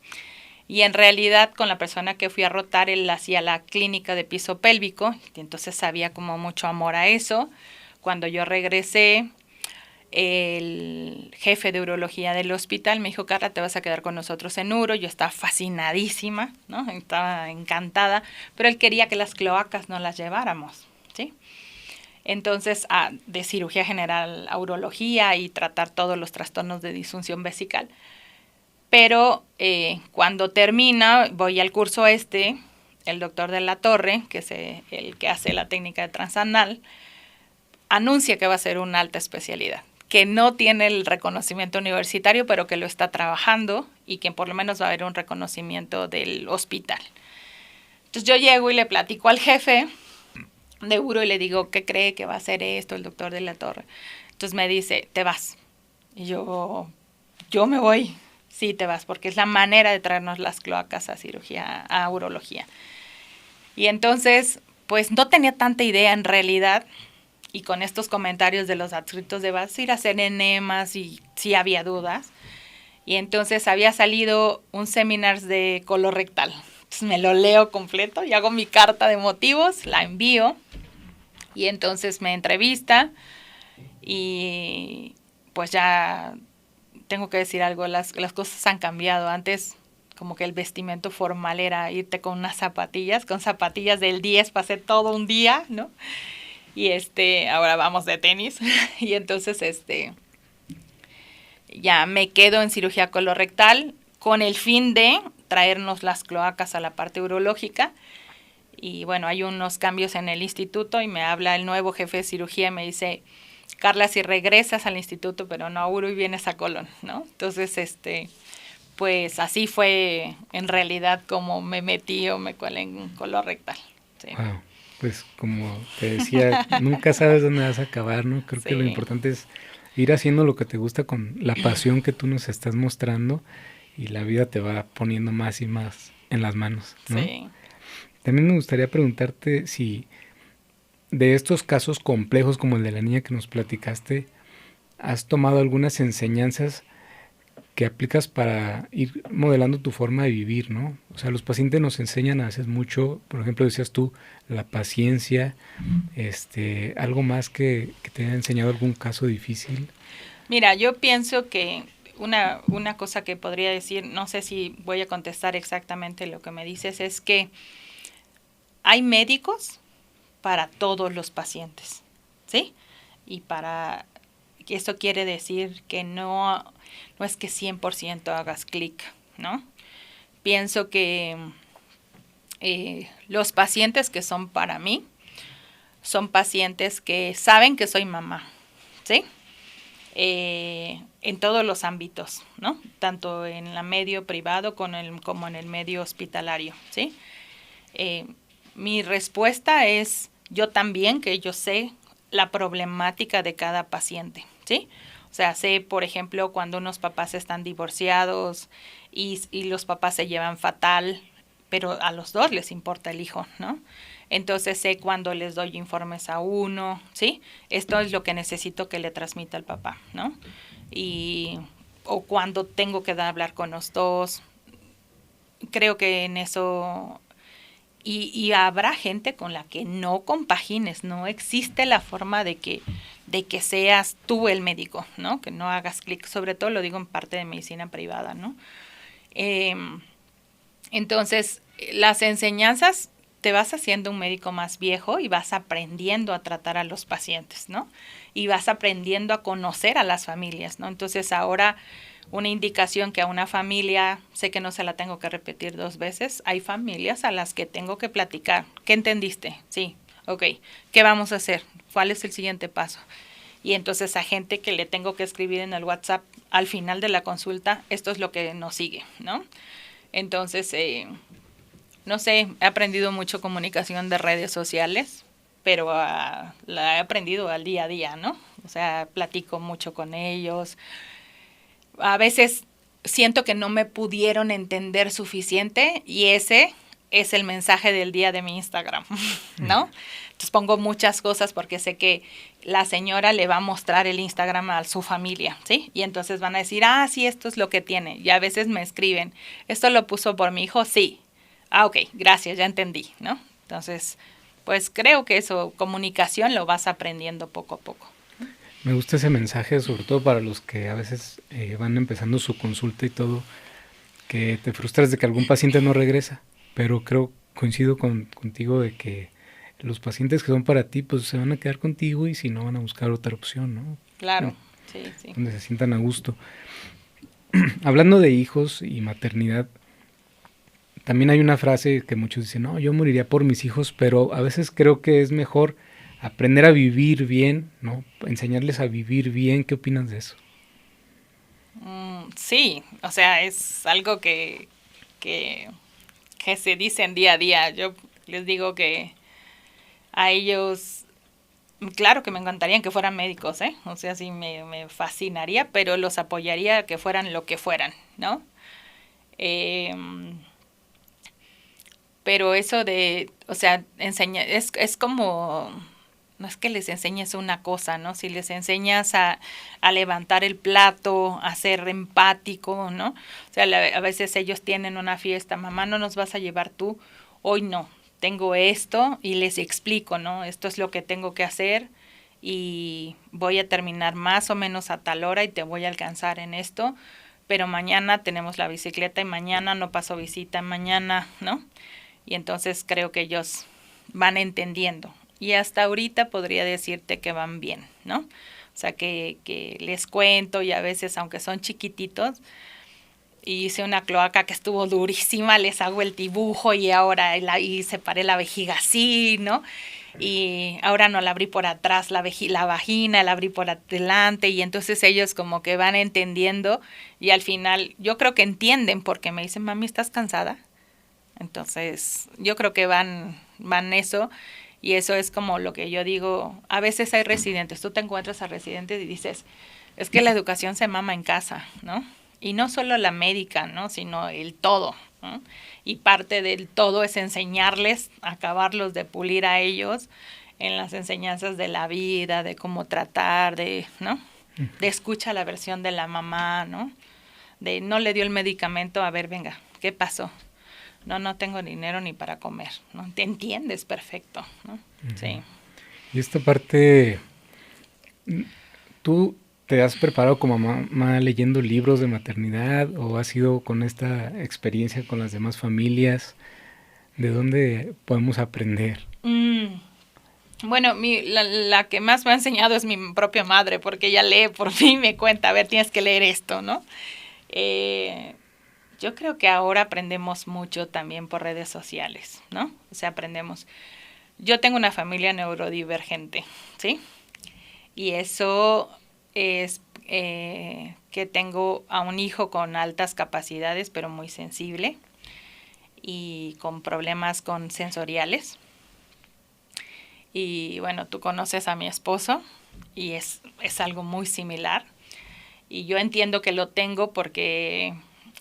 B: Y en realidad con la persona que fui a rotar, él hacía la clínica de piso pélvico, y entonces había como mucho amor a eso. Cuando yo regresé, el jefe de urología del hospital me dijo, Carla, te vas a quedar con nosotros en uro. Yo estaba fascinadísima, ¿no? Estaba encantada, pero él quería que las cloacas no las lleváramos, ¿sí? Entonces, de cirugía general a urología y tratar todos los trastornos de disfunción vesical. Pero cuando termina, voy al curso el doctor de la Torre, que es el que hace la técnica de transanal, anuncia que va a ser una alta especialidad, que no tiene el reconocimiento universitario, pero que lo está trabajando y que por lo menos va a haber un reconocimiento del hospital. Entonces yo llego y le platico al jefe de uro y le digo, ¿qué cree que va a hacer esto el doctor de la Torre? Entonces me dice, te vas. Y yo me voy. Sí, te vas, porque es la manera de traernos las cloacas a cirugía, a urología. Y entonces, pues no tenía tanta idea en realidad, y con estos comentarios de los adscritos de vas a ir a hacer enemas y sí había dudas. Y entonces había salido un seminar de colorectal. Entonces me lo leo completo y hago mi carta de motivos, la envío y entonces me entrevista y pues ya tengo que decir algo, las cosas han cambiado. Antes como que el vestimento formal era irte con unas zapatillas, con zapatillas del 10, pasé todo un día, ¿no? Y ahora vamos de tenis. Y entonces ya me quedo en cirugía colorectal con el fin de traernos las cloacas a la parte urológica. Y bueno, hay unos cambios en el instituto y me habla el nuevo jefe de cirugía y me dice, Carla, si regresas al instituto, pero no a uro y vienes a colon, ¿no? Entonces, pues así fue en realidad como me metí o me colé en colorectal. Sí.
A: Wow, pues como te decía, nunca sabes dónde vas a acabar, ¿no? Creo que lo
B: Sí.
A: importante es ir haciendo lo que te gusta con la pasión que tú nos estás mostrando y la vida te va poniendo más y más en las manos, ¿no?
B: Sí.
A: También me gustaría preguntarte si de estos casos complejos como el de la niña que nos platicaste, has tomado algunas enseñanzas que aplicas para ir modelando tu forma de vivir, ¿no? O sea, los pacientes nos enseñan a veces mucho, por ejemplo, decías tú, la paciencia, algo más que te haya enseñado algún caso difícil.
B: Mira, yo pienso que una cosa que podría decir, no sé si voy a contestar exactamente lo que me dices, es que hay médicos para todos los pacientes, ¿sí? Y eso quiere decir que no es que 100% hagas clic, ¿no? Pienso que los pacientes que son para mí son pacientes que saben que soy mamá, ¿sí? En todos los ámbitos, ¿no? Tanto en el medio privado como en el medio hospitalario, ¿sí? Mi respuesta es, yo también, que yo sé la problemática de cada paciente, ¿sí? O sea, sé, por ejemplo, cuando unos papás están divorciados y los papás se llevan fatal, pero a los dos les importa el hijo, ¿no? Entonces sé cuando les doy informes a uno, ¿sí? Esto es lo que necesito que le transmita al papá, ¿no? O cuando tengo que hablar con los dos. Creo que en eso y habrá gente con la que no compagines, no existe la forma de que seas tú el médico, ¿no? Que no hagas clic, sobre todo lo digo en parte de medicina privada, ¿no? Entonces, las enseñanzas, te vas haciendo un médico más viejo y vas aprendiendo a tratar a los pacientes, ¿no? Y vas aprendiendo a conocer a las familias, ¿no? Entonces, ahora una indicación que a una familia, sé que no se la tengo que repetir 2 veces, hay familias a las que tengo que platicar. ¿Qué entendiste? Sí, ok. ¿Qué vamos a hacer? ¿Cuál es el siguiente paso? Y entonces a gente que le tengo que escribir en el WhatsApp al final de la consulta, esto es lo que nos sigue, ¿no? Entonces, no sé, he aprendido mucho comunicación de redes sociales, pero la he aprendido al día a día, ¿no? O sea, platico mucho con ellos. A veces siento que no me pudieron entender suficiente y ese es el mensaje del día de mi Instagram, ¿no? Entonces pongo muchas cosas porque sé que la señora le va a mostrar el Instagram a su familia, ¿sí? Y entonces van a decir, sí, esto es lo que tiene. Y a veces me escriben, ¿esto lo puso por mi hijo? Sí. Ok, gracias, ya entendí, ¿no? Entonces, pues creo que eso, comunicación, lo vas aprendiendo poco a poco.
A: Me gusta ese mensaje, sobre todo para los que a veces van empezando su consulta y todo, que te frustras de que algún paciente no regresa, pero coincido contigo de que los pacientes que son para ti, pues se van a quedar contigo y si no van a buscar otra opción, ¿no?
B: Claro, sí, sí.
A: Donde se sientan a gusto. Hablando de hijos y maternidad, también hay una frase que muchos dicen, no, yo moriría por mis hijos, pero a veces creo que es mejor aprender a vivir bien, ¿no? Enseñarles a vivir bien. ¿Qué opinas de eso?
B: Sí, o sea, es algo que se dicen día a día. Yo les digo que a ellos, claro que me encantaría que fueran médicos, ¿eh? O sea, sí me fascinaría, pero los apoyaría que fueran lo que fueran, ¿no? Pero eso de, o sea, es como, no es que les enseñes una cosa, ¿no? Si les enseñas a levantar el plato, a ser empático, ¿no? O sea, a veces ellos tienen una fiesta, mamá, no nos vas a llevar tú, hoy no, tengo esto y les explico, ¿no? Esto es lo que tengo que hacer y voy a terminar más o menos a tal hora y te voy a alcanzar en esto, pero mañana tenemos la bicicleta y mañana no paso visita, mañana, ¿no? Y entonces creo que ellos van entendiendo. Y hasta ahorita podría decirte que van bien, ¿no? O sea, que les cuento y a veces, aunque son chiquititos, hice una cloaca que estuvo durísima, les hago el dibujo y ahora y separé la vejiga así, ¿no? Y ahora no la abrí por atrás, la vagina, la abrí por adelante y entonces ellos como que van entendiendo y al final yo creo que entienden porque me dicen, mami, ¿estás cansada? Entonces, yo creo que van eso, y eso es como lo que yo digo, a veces hay residentes, tú te encuentras a residentes y dices, es que la educación se mama en casa, ¿no? Y no solo la médica, ¿no? Sino el todo, ¿no? Y parte del todo es enseñarles, acabarlos de pulir a ellos en las enseñanzas de la vida, de cómo tratar, ¿no? De escucha la versión de la mamá, ¿no? De no le dio el medicamento, a ver, venga, ¿qué pasó? No tengo dinero ni para comer, ¿no? Te entiendes perfecto, ¿no? Uh-huh. Sí.
A: Y esta parte, ¿tú te has preparado como mamá leyendo libros de maternidad o has ido con esta experiencia con las demás familias? ¿De dónde podemos aprender?
B: Bueno, la que más me ha enseñado es mi propia madre, porque ella lee por mí y me cuenta, a ver, tienes que leer esto, ¿no? Yo creo que ahora aprendemos mucho también por redes sociales, ¿no? O sea, aprendemos. yo tengo una familia neurodivergente, ¿sí? Y eso es que tengo a un hijo con altas capacidades, pero muy sensible y con problemas con sensoriales. Y bueno, tú conoces a mi esposo y es algo muy similar. Y yo entiendo que lo tengo porque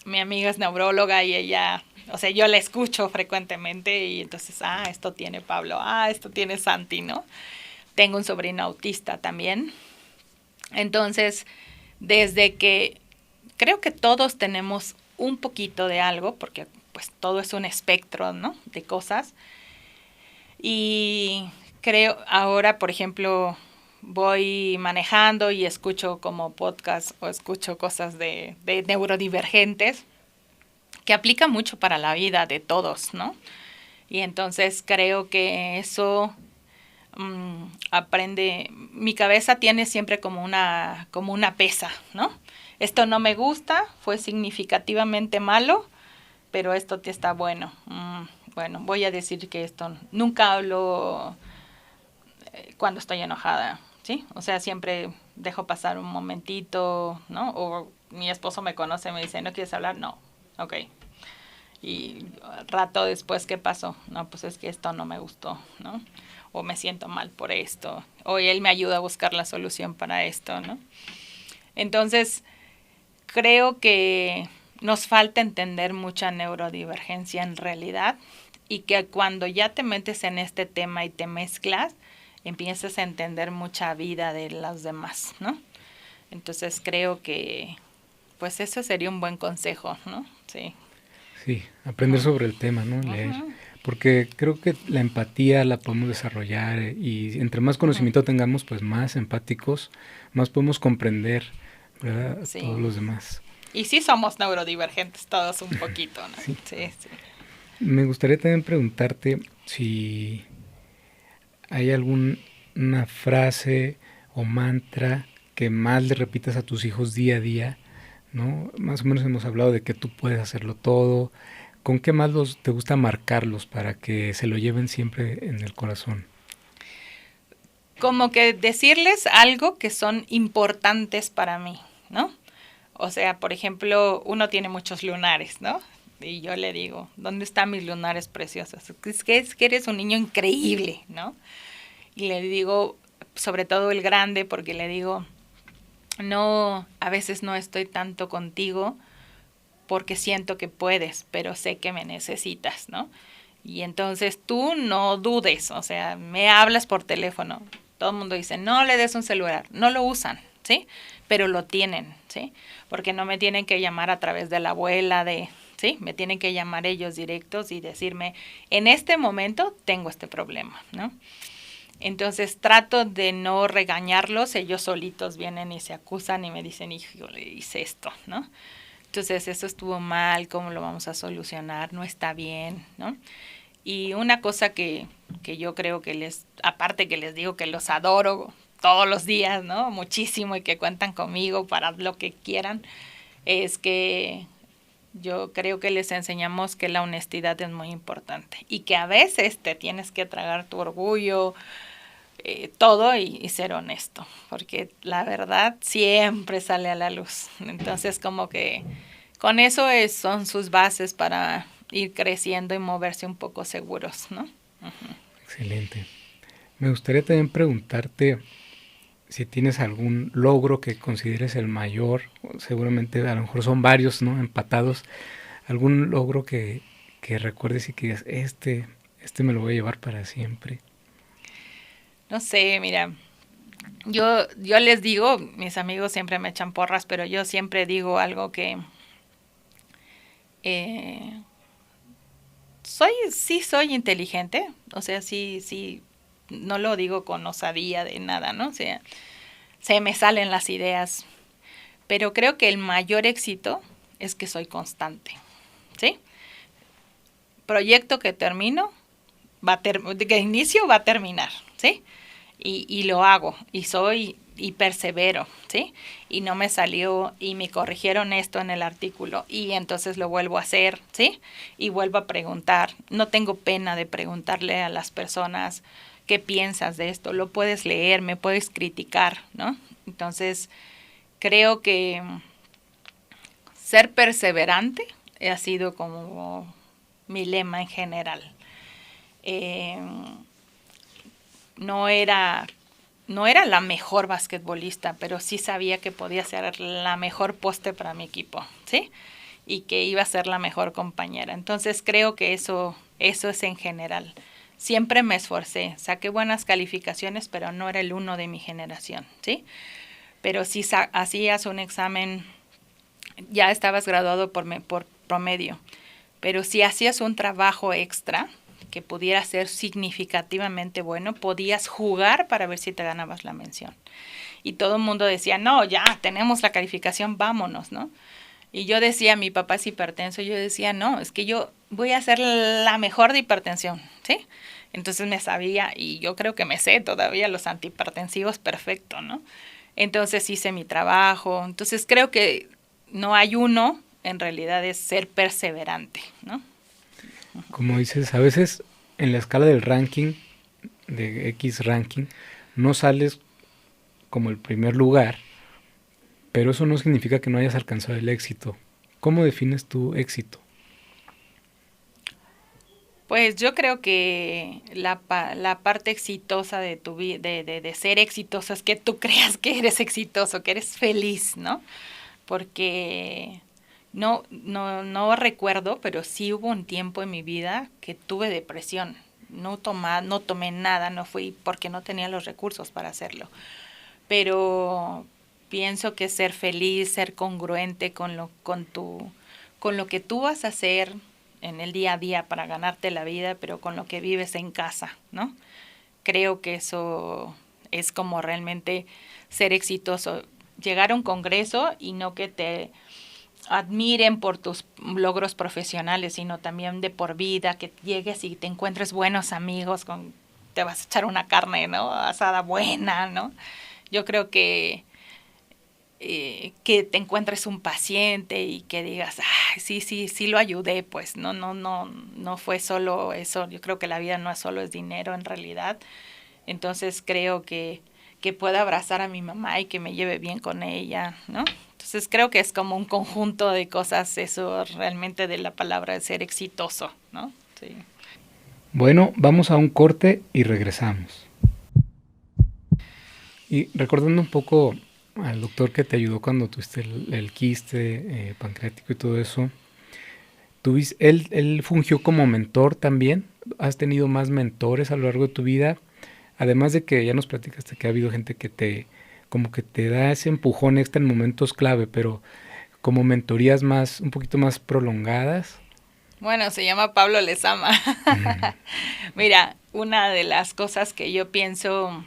B: mi amiga es neuróloga y ella, o sea, yo la escucho frecuentemente y entonces, esto tiene Pablo, esto tiene Santi, ¿no? Tengo un sobrino autista también. Entonces, desde que creo que todos tenemos un poquito de algo, porque pues todo es un espectro, ¿no? De cosas. Y creo ahora, por ejemplo, voy manejando y escucho como podcast o escucho cosas de neurodivergentes que aplica mucho para la vida de todos, ¿no? Y entonces creo que eso aprende, mi cabeza tiene siempre como una pesa, ¿no? Esto no me gusta, fue significativamente malo, pero esto te está bueno. Bueno, voy a decir que esto, nunca hablo cuando estoy enojada, ¿sí? O sea, siempre dejo pasar un momentito, ¿no? O mi esposo me conoce y me dice, ¿no quieres hablar? No, ok. Y rato después, ¿qué pasó? No, pues es que esto no me gustó, ¿no? O me siento mal por esto. O él me ayuda a buscar la solución para esto, ¿no? Entonces, creo que nos falta entender mucha neurodivergencia en realidad y que cuando ya te metes en este tema y te mezclas, empiezas a entender mucha vida de los demás, ¿no? Entonces creo que pues eso sería un buen consejo, ¿no? Sí.
A: Sí, aprender sobre el tema, ¿no? Leer. Porque creo que la empatía la podemos desarrollar y entre más conocimiento tengamos, pues más empáticos, más podemos comprender, ¿verdad? A
B: Sí.
A: todos los demás.
B: Y sí somos neurodivergentes todos un poquito, ¿no?
A: Sí.
B: Sí, sí.
A: Me gustaría también preguntarte si hay alguna frase o mantra que más le repitas a tus hijos día a día, ¿no? Más o menos hemos hablado de que tú puedes hacerlo todo. ¿Con qué más te gusta marcarlos para que se lo lleven siempre en el corazón?
B: Como que decirles algo que son importantes para mí, ¿no? O sea, por ejemplo, uno tiene muchos lunares, ¿no? Y yo le digo, ¿dónde están mis lunares preciosos? Es que eres un niño increíble, ¿no? Y le digo, sobre todo el grande, porque le digo, no, a veces no estoy tanto contigo porque siento que puedes, pero sé que me necesitas, ¿no? Y entonces tú no dudes, o sea, me hablas por teléfono. Todo el mundo dice, no le des un celular, no lo usan, ¿sí? Pero lo tienen, ¿sí? Porque no me tienen que llamar a través de la abuela, ¿sí? Me tienen que llamar ellos directos y decirme, en este momento tengo este problema, ¿no? Entonces trato de no regañarlos, ellos solitos vienen y se acusan y me dicen, hijo, le hice esto, ¿no? Entonces eso estuvo mal, ¿cómo lo vamos a solucionar? No está bien, ¿no? Y una cosa que yo creo que aparte que les digo que los adoro todos los días, ¿no? Muchísimo y que cuentan conmigo para lo que quieran, es que yo creo que les enseñamos que la honestidad es muy importante y que a veces te tienes que tragar tu orgullo, todo y ser honesto, porque la verdad siempre sale a la luz. Entonces como que con eso son sus bases para ir creciendo y moverse un poco seguros, ¿no?
A: Excelente. Me gustaría también preguntarte si tienes algún logro que consideres el mayor, seguramente a lo mejor son varios, ¿no? Empatados, algún logro que recuerdes y que digas, este me lo voy a llevar para siempre.
B: No sé, mira, yo les digo, mis amigos siempre me echan porras, pero yo siempre digo algo que sí soy inteligente, o sea, sí, no lo digo con osadía de nada, ¿no? O sea, se me salen las ideas, pero creo que el mayor éxito es que soy constante, ¿sí? Proyecto que termino, que inicio va a terminar, ¿sí? y lo hago, y persevero, ¿sí? Y no me salió, y me corrigieron esto en el artículo, y entonces lo vuelvo a hacer, ¿sí? Y vuelvo a preguntar. No tengo pena de preguntarle a las personas qué piensas de esto. Lo puedes leer, me puedes criticar, ¿no? Entonces, creo que ser perseverante ha sido como mi lema en general. Eh, no era no era la mejor basquetbolista, pero sí sabía que podía ser la mejor poste para mi equipo, ¿sí? Y que iba a ser la mejor compañera. Entonces creo que eso es en general. Siempre me esforcé, saqué buenas calificaciones, pero no era el uno de mi generación, ¿sí? Pero si hacías un examen, ya estabas graduado por promedio, pero si hacías un trabajo extra, que pudiera ser significativamente bueno, podías jugar para ver si te ganabas la mención. Y todo el mundo decía, no, ya, tenemos la calificación, vámonos, ¿no? Y yo decía, mi papá es hipertenso, yo decía, no, es que yo voy a ser la mejor de hipertensión, ¿sí? Entonces me sabía, y yo creo que me sé todavía los antihipertensivos perfecto, ¿no? Entonces hice mi trabajo, entonces creo que no hay uno, en realidad es ser perseverante, ¿no?
A: Como dices, a veces en la escala del ranking, de X ranking, no sales como el primer lugar, pero eso no significa que no hayas alcanzado el éxito. ¿Cómo defines tu éxito?
B: Pues yo creo que la parte exitosa de tu vida, de ser exitoso, es que tú creas que eres exitoso, que eres feliz, ¿no? Porque no recuerdo, pero sí hubo un tiempo en mi vida que tuve depresión. No tomé nada, no fui porque no tenía los recursos para hacerlo. Pero pienso que ser feliz, ser congruente con lo que tú vas a hacer en el día a día para ganarte la vida, pero con lo que vives en casa, ¿no? Creo que eso es como realmente ser exitoso. Llegar a un congreso y no que te admiren por tus logros profesionales, sino también de por vida, que llegues y te encuentres buenos amigos, te vas a echar una carne, ¿no? Asada buena, ¿no? Yo creo que te encuentres un paciente y que digas, ay, sí lo ayudé, pues no fue solo eso. Yo creo que la vida no es solo es dinero en realidad. Entonces creo que pueda abrazar a mi mamá y que me lleve bien con ella, ¿no? Entonces creo que es como un conjunto de cosas, eso realmente de la palabra de ser exitoso, ¿no? Sí.
A: Bueno, vamos a un corte y regresamos. Y recordando un poco al doctor que te ayudó cuando tuviste el quiste pancreático y todo eso, él fungió como mentor también. ¿Has tenido más mentores a lo largo de tu vida? Además de que ya nos platicaste que ha habido gente que como que te da ese empujón extra en momentos clave, pero como mentorías más, un poquito más prolongadas.
B: Bueno, se llama Pablo Lezama. Mira, una de las cosas que yo pienso,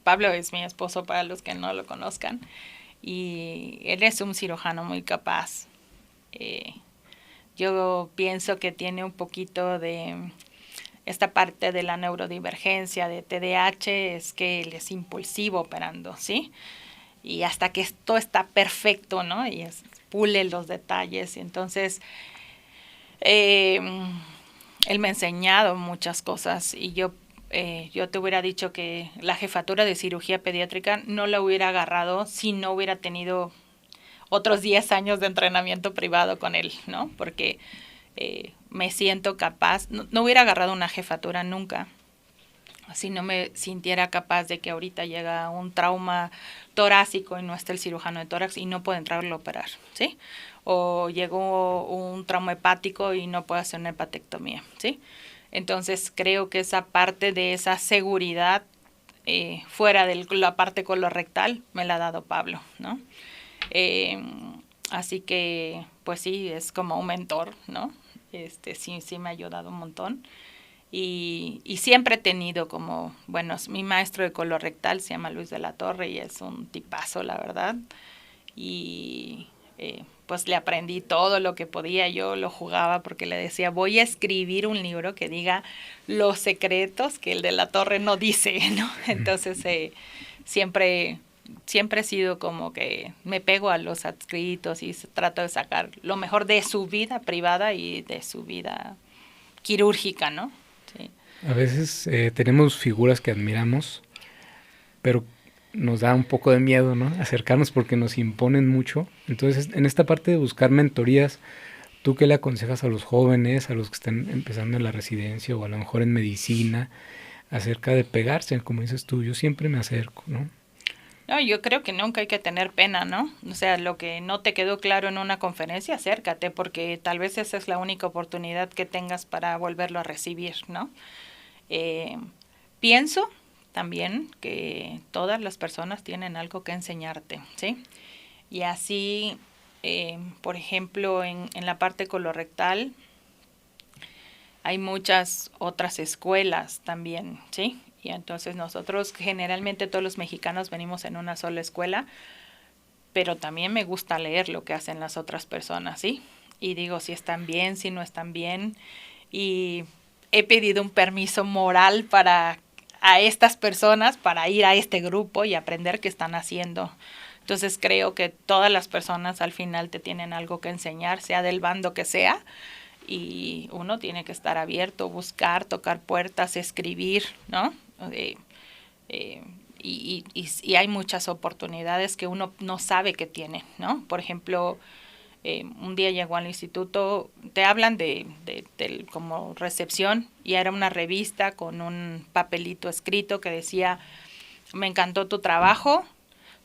B: Pablo es mi esposo para los que no lo conozcan, y él es un cirujano muy capaz. Eh, yo pienso que tiene un poquito de esta parte de la neurodivergencia de TDAH, es que él es impulsivo operando, ¿sí? Y hasta que esto está perfecto, ¿no? Y pule los detalles. Y entonces, eh, él me ha enseñado muchas cosas y yo te hubiera dicho que la jefatura de cirugía pediátrica no la hubiera agarrado si no hubiera tenido otros 10 años de entrenamiento privado con él, ¿no? Porque me siento capaz, no hubiera agarrado una jefatura nunca si no me sintiera capaz de que ahorita llega un trauma torácico y no está el cirujano de tórax y no puede entrarlo a operar, ¿sí? O llegó un trauma hepático y no puede hacer una hepatectomía, ¿sí? Entonces creo que esa parte de esa seguridad fuera de la parte colorectal me la ha dado Pablo, ¿no? Eh, Así que, pues sí, es como un mentor, ¿no? Sí me ha ayudado un montón. Y siempre he tenido como, bueno, mi maestro de colorectal se llama Luis de la Torre y es un tipazo, la verdad. Y pues le aprendí todo lo que podía, yo lo jugaba porque le decía, voy a escribir un libro que diga los secretos que el de la torre no dice, ¿no? Entonces siempre, siempre he sido como que me pego a los adscritos y trato de sacar lo mejor de su vida privada y de su vida quirúrgica, ¿no? Sí.
A: A veces tenemos figuras que admiramos, pero nos da un poco de miedo, ¿no? Acercarnos porque nos imponen mucho. Entonces, en esta parte de buscar mentorías, ¿tú qué le aconsejas a los jóvenes, a los que están empezando en la residencia o a lo mejor en medicina, acerca de pegarse, como dices tú? Yo siempre me acerco, ¿no?
B: No, yo creo que nunca hay que tener pena, ¿no? O sea, lo que no te quedó claro en una conferencia, acércate, porque tal vez esa es la única oportunidad que tengas para volverlo a recibir, ¿no? Eh, Pienso también que todas las personas tienen algo que enseñarte, ¿sí? Y así, por ejemplo, en la parte colorectal hay muchas otras escuelas también, ¿sí? Y entonces nosotros generalmente todos los mexicanos venimos en una sola escuela, pero también me gusta leer lo que hacen las otras personas, ¿sí? Y digo si están bien, si no están bien. Y he pedido un permiso moral para a estas personas para ir a este grupo y aprender qué están haciendo. Entonces creo que todas las personas al final te tienen algo que enseñar, sea del bando que sea, y uno tiene que estar abierto, buscar, tocar puertas, escribir, ¿no? Eh, eh, y hay muchas oportunidades que uno no sabe que tiene, ¿no? Por ejemplo, un día llegó al instituto, te hablan de como recepción y era una revista con un papelito escrito que decía, me encantó tu trabajo,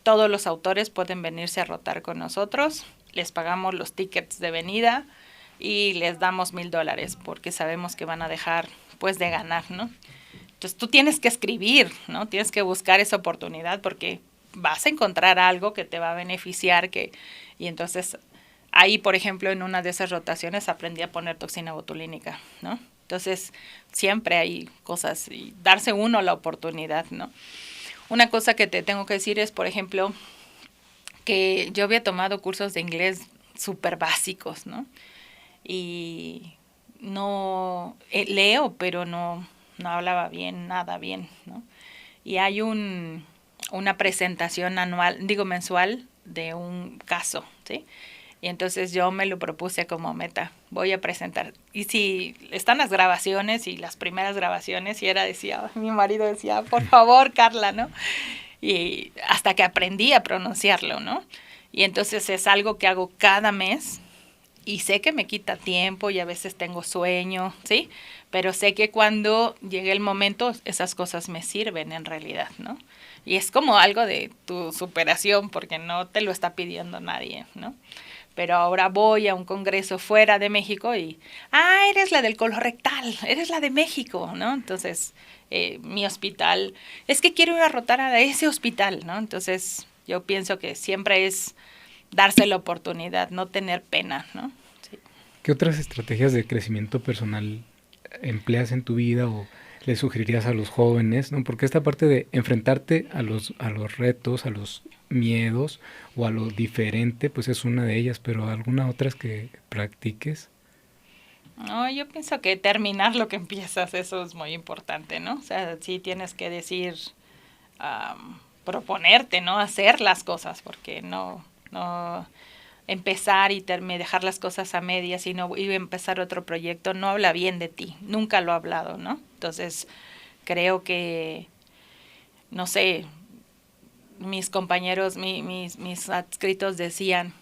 B: todos los autores pueden venirse a rotar con nosotros, les pagamos los tickets de venida y les damos $1,000 porque sabemos que van a dejar pues de ganar, ¿no? Entonces tú tienes que escribir, ¿no? Tienes que buscar esa oportunidad porque vas a encontrar algo que te va a beneficiar, y entonces ahí, por ejemplo, en una de esas rotaciones aprendí a poner toxina botulínica, ¿no? Entonces siempre hay cosas y darse uno la oportunidad, ¿no? Una cosa que te tengo que decir es, por ejemplo, que yo había tomado cursos de inglés súper básicos, ¿no? Y no leo, pero no hablaba bien, nada bien, ¿no? Y hay una presentación mensual de un caso, ¿sí? Y entonces yo me lo propuse como meta, voy a presentar. Y si están las grabaciones y las primeras grabaciones, y mi marido decía, por favor, Carla, ¿no? Y hasta que aprendí a pronunciarlo, ¿no? Y entonces es algo que hago cada mes y sé que me quita tiempo y a veces tengo sueño, ¿sí? Pero sé que cuando llegue el momento esas cosas me sirven en realidad, ¿no? Y es como algo de tu superación porque no te lo está pidiendo nadie, ¿no? Pero ahora voy a un congreso fuera de México y, eres la del colorectal, eres la de México, ¿no? Entonces, mi hospital, es que quiero ir a rotar a ese hospital, ¿no? Entonces, yo pienso que siempre es darse la oportunidad, no tener pena, ¿no? Sí.
A: ¿Qué otras estrategias de crecimiento personal empleas en tu vida o le sugerirías a los jóvenes, ¿no? Porque esta parte de enfrentarte a los retos, a los miedos o a lo diferente, pues es una de ellas, pero alguna otras que practiques.
B: No, yo pienso que terminar lo que empiezas, eso es muy importante, ¿no? O sea, sí tienes que decir, proponerte, ¿no? Hacer las cosas, porque no empezar y dejar las cosas a medias y no y empezar otro proyecto no habla bien de ti, nunca lo ha hablado, ¿no? Entonces, creo que, no sé, mis compañeros, mis adscritos decían,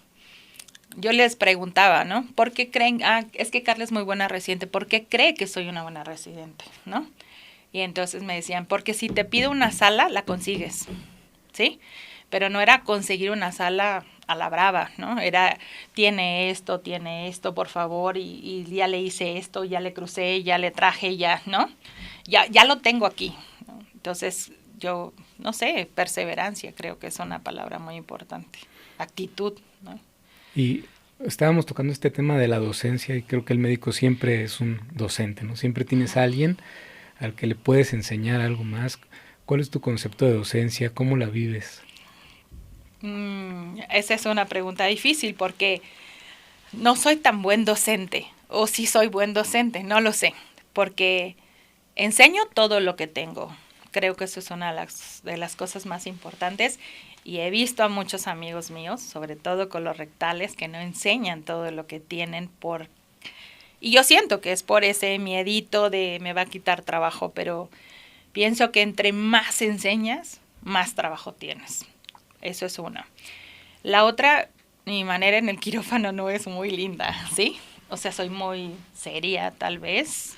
B: yo les preguntaba, ¿no? ¿Por qué creen? Es que Carla es muy buena residente, ¿por qué cree que soy una buena residente? ¿No? Y entonces me decían, porque si te pido una sala, la consigues, ¿sí? Pero no era conseguir una sala a la brava, ¿no? Era, tiene esto, por favor, y ya le hice esto, ya le crucé, ya le traje, ya, ¿no? Ya lo tengo aquí, ¿no? Entonces, yo, no sé, perseverancia creo que es una palabra muy importante. Actitud, ¿no?
A: Y estábamos tocando este tema de la docencia y creo que el médico siempre es un docente, ¿no? Siempre tienes a alguien al que le puedes enseñar algo más. ¿Cuál es tu concepto de docencia? ¿Cómo la vives?
B: Esa es una pregunta difícil porque no soy tan buen docente, o sí soy buen docente, no lo sé, porque enseño todo lo que tengo. Creo que eso es una de las cosas más importantes y he visto a muchos amigos míos, sobre todo colorectales, que no enseñan todo lo que tienen por... Y yo siento que es por ese miedito de me va a quitar trabajo, pero pienso que entre más enseñas, más trabajo tienes. Eso es una. La otra, mi manera en el quirófano no es muy linda, ¿sí? O sea, soy muy seria tal vez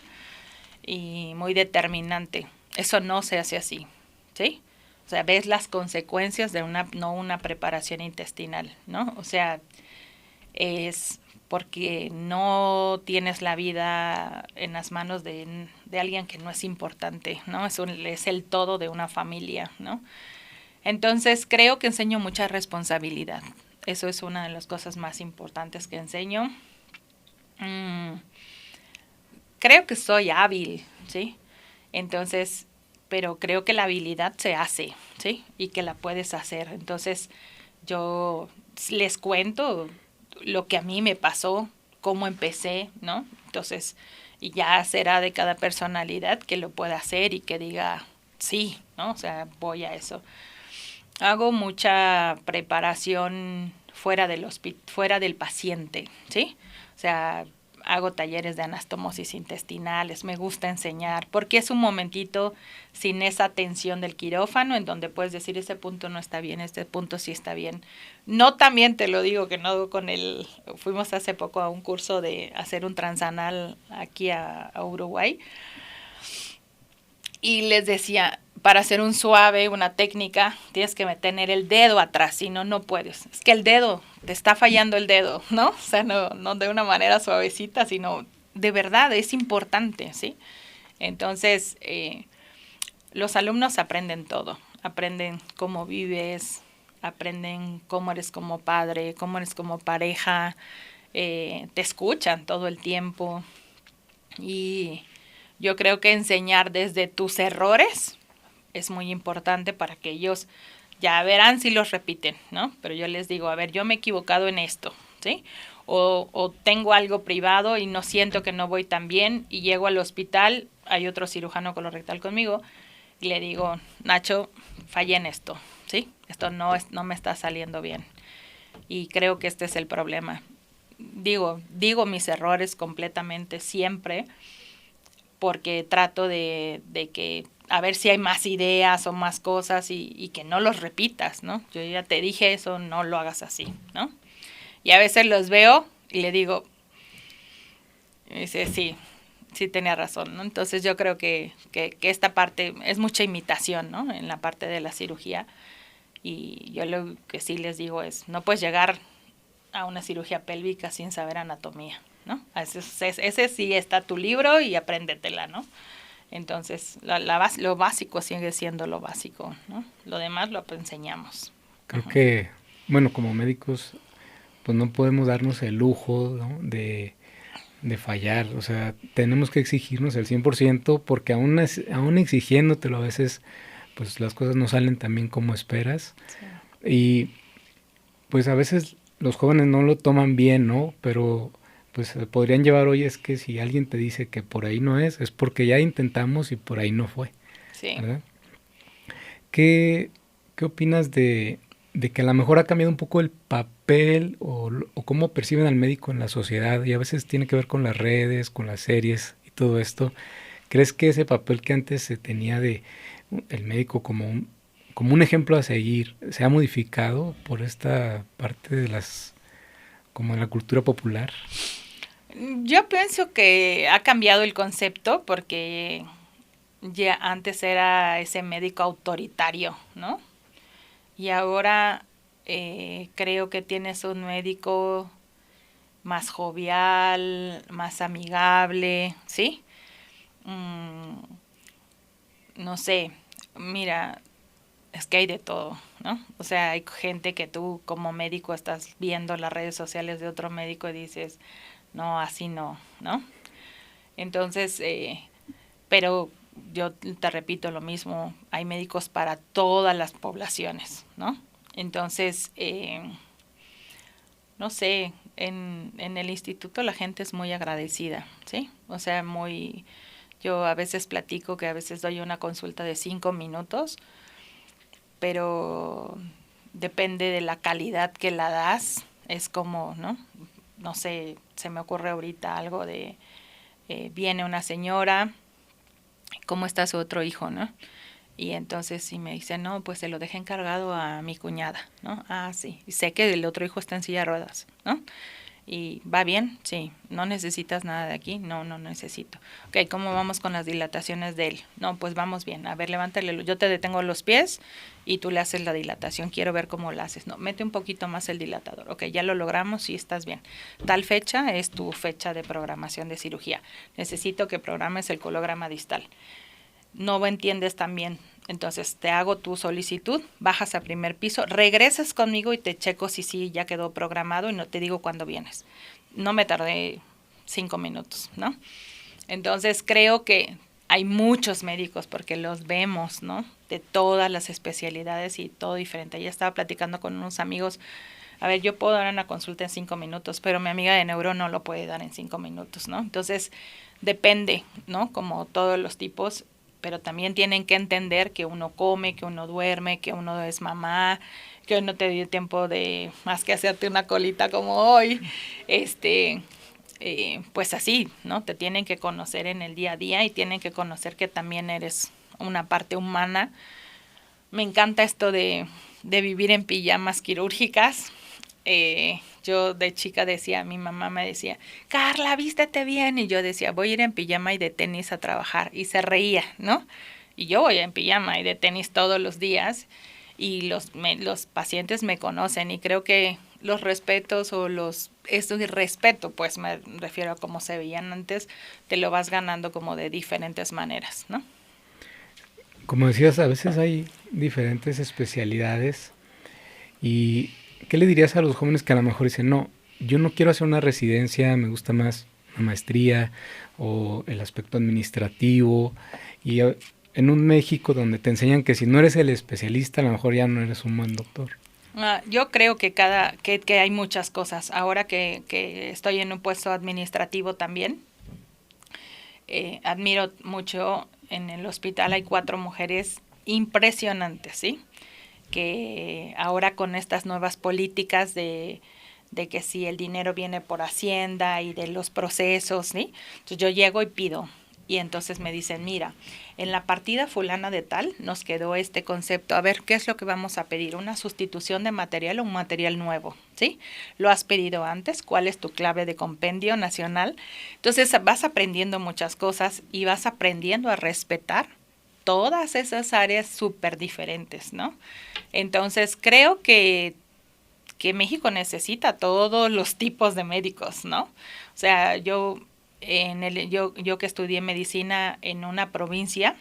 B: y muy determinante. Eso no se hace así, ¿sí? O sea, ves las consecuencias de no una preparación intestinal, ¿no? O sea, es porque no tienes la vida en las manos de alguien que no es importante, ¿no? Es el todo de una familia, ¿no? Entonces creo que enseño mucha responsabilidad. Eso es una de las cosas más importantes que enseño. Mm, creo que soy hábil, ¿sí? Entonces, pero creo que la habilidad se hace, ¿sí? Y que la puedes hacer. Entonces, yo les cuento lo que a mí me pasó, cómo empecé, ¿no? Entonces, y ya será de cada personalidad que lo pueda hacer y que diga, sí, ¿no? O sea, voy a eso. Hago mucha preparación fuera del paciente, ¿sí? O sea, hago talleres de anastomosis intestinales, me gusta enseñar, porque es un momentito sin esa tensión del quirófano, en donde puedes decir, ese punto no está bien, este punto sí está bien. No también te lo digo que no fuimos hace poco a un curso de hacer un transanal aquí a Uruguay, y les decía, para hacer un suave, una técnica, tienes que tener el dedo atrás, si no, no puedes. Es que el dedo, te está fallando el dedo, ¿no? O sea, no de una manera suavecita, sino de verdad, es importante, ¿sí? Entonces, los alumnos aprenden todo, aprenden cómo vives, aprenden cómo eres como padre, cómo eres como pareja, te escuchan todo el tiempo y yo creo que enseñar desde tus errores es muy importante para que ellos ya verán si los repiten, ¿no? Pero yo les digo, a ver, yo me he equivocado en esto, ¿sí? O tengo algo privado y no siento que no voy tan bien y llego al hospital, hay otro cirujano colorectal conmigo y le digo, Nacho, fallé en esto, ¿sí? Esto no me está saliendo bien. Y creo que este es el problema. Digo mis errores completamente siempre porque trato de que a ver si hay más ideas o más cosas y que no los repitas, ¿no? Yo ya te dije eso, no lo hagas así, ¿no? Y a veces los veo y le digo, y dice, sí, sí tenía razón, ¿no? Entonces yo creo que esta parte es mucha imitación, ¿no? En la parte de la cirugía. Y yo lo que sí les digo es, no puedes llegar a una cirugía pélvica sin saber anatomía, ¿no? Ese sí está tu libro y apréndetela, ¿no? Entonces, lo básico sigue siendo lo básico, ¿no? Lo demás lo enseñamos.
A: Creo que, bueno, como médicos, pues no podemos darnos el lujo, ¿no? de fallar, o sea, tenemos que exigirnos el 100% porque aún exigiéndotelo a veces, pues las cosas no salen tan bien como esperas.
B: Sí.
A: Y pues a veces los jóvenes no lo toman bien, ¿no? Pero pues se podrían llevar hoy es que si alguien te dice que por ahí no es porque ya intentamos y por ahí no fue,
B: Sí.
A: ¿verdad? ¿Qué, qué opinas de que a lo mejor ha cambiado un poco el papel o cómo perciben al médico en la sociedad y a veces tiene que ver con las redes, con las series y todo esto? ¿Crees que ese papel que antes se tenía de el médico como un ejemplo a seguir se ha modificado por esta parte de como en la cultura popular?
B: Yo pienso que ha cambiado el concepto porque ya antes era ese médico autoritario, ¿no? Y ahora creo que tienes un médico más jovial, más amigable, ¿sí? Mm, no sé, mira, es que hay de todo, ¿no? O sea, hay gente que tú como médico estás viendo las redes sociales de otro médico y dices, no, así no, ¿no? Entonces, pero yo te repito lo mismo, hay médicos para todas las poblaciones, ¿no? Entonces, no sé, en el instituto la gente es muy agradecida, ¿sí? O sea, yo a veces platico que a veces doy una consulta de 5 minutos, pero depende de la calidad que la das, es como, ¿no? No sé, se me ocurre ahorita algo de, viene una señora, ¿cómo está su otro hijo, no? Y entonces si me dice, no, pues se lo dejé encargado a mi cuñada, ¿no? Ah, sí, y sé que el otro hijo está en silla de ruedas, ¿no? ¿Y va bien? Sí. ¿No necesitas nada de aquí? No, no necesito. Ok, ¿cómo vamos con las dilataciones de él? No, pues vamos bien. A ver, levántale. Yo te detengo los pies y tú le haces la dilatación. Quiero ver cómo la haces. No, mete un poquito más el dilatador. Ok, ya lo logramos, sí, estás bien. Tal fecha es tu fecha de programación de cirugía. Necesito que programes el colograma distal. No entiendes también. Entonces te hago tu solicitud, bajas a primer piso, regresas conmigo y te checo si sí ya quedó programado y no te digo cuándo vienes. No me tardé 5 minutos, ¿no? Entonces creo que hay muchos médicos porque los vemos, ¿no? De todas las especialidades y todo diferente. Ya estaba platicando con unos amigos. A ver, yo puedo dar una consulta en 5 minutos, pero mi amiga de neuro no lo puede dar en 5 minutos, ¿no? Entonces depende, ¿no? Como todos los tipos, pero también tienen que entender que uno come, que uno duerme, que uno es mamá, que hoy no te dio tiempo de más que hacerte una colita como hoy, pues así, ¿no? Te tienen que conocer en el día a día y tienen que conocer que también eres una parte humana. Me encanta esto de vivir en pijamas quirúrgicas. Yo de chica decía, mi mamá me decía, Carla, vístete bien. Y yo decía, voy a ir en pijama y de tenis a trabajar. Y se reía, ¿no? Y yo voy en pijama y de tenis todos los días. Y los pacientes me conocen y creo que los respetos esto es respeto, pues me refiero a cómo se veían antes, te lo vas ganando como de diferentes maneras, ¿no?
A: Como decías, a veces hay diferentes especialidades. ¿Y qué le dirías a los jóvenes que a lo mejor dicen, no, yo no quiero hacer una residencia, me gusta más una maestría o el aspecto administrativo? Y en un México donde te enseñan que si no eres el especialista, a lo mejor ya no eres un buen doctor.
B: Yo creo que que hay muchas cosas. Ahora que estoy en un puesto administrativo también, admiro mucho, en el hospital hay 4 mujeres impresionantes, ¿sí? Que ahora con estas nuevas políticas de que si el dinero viene por Hacienda y de los procesos, ¿sí? Entonces yo llego y pido. Y entonces me dicen, mira, en la partida fulana de tal nos quedó este concepto. A ver, ¿qué es lo que vamos a pedir? ¿Una sustitución de material o un material nuevo? ¿Sí? ¿Lo has pedido antes? ¿Cuál es tu clave de compendio nacional? Entonces vas aprendiendo muchas cosas y vas aprendiendo a respetar todas esas áreas súper diferentes, ¿no? Entonces creo que México necesita todos los tipos de médicos, ¿no? O sea, yo que estudié medicina en una provincia,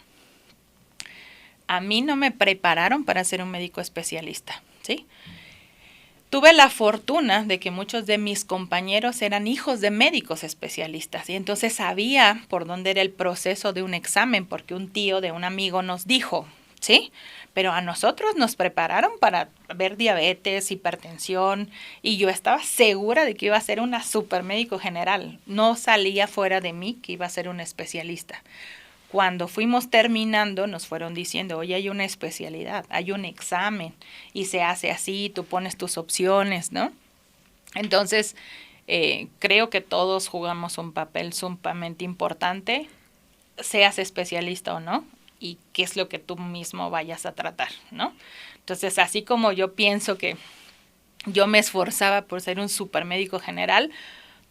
B: a mí no me prepararon para ser un médico especialista, ¿sí? Tuve la fortuna de que muchos de mis compañeros eran hijos de médicos especialistas y entonces sabía por dónde era el proceso de un examen porque un tío de un amigo nos dijo, ¿sí? Pero a nosotros nos prepararon para ver diabetes, hipertensión, y yo estaba segura de que iba a ser una super médico general. No salía fuera de mí que iba a ser un especialista. Cuando fuimos terminando, nos fueron diciendo, oye, hay una especialidad, hay un examen, y se hace así, tú pones tus opciones, ¿no? Entonces, creo que todos jugamos un papel sumamente importante, seas especialista o no, y qué es lo que tú mismo vayas a tratar, ¿no? Entonces, así como yo pienso que yo me esforzaba por ser un supermédico general,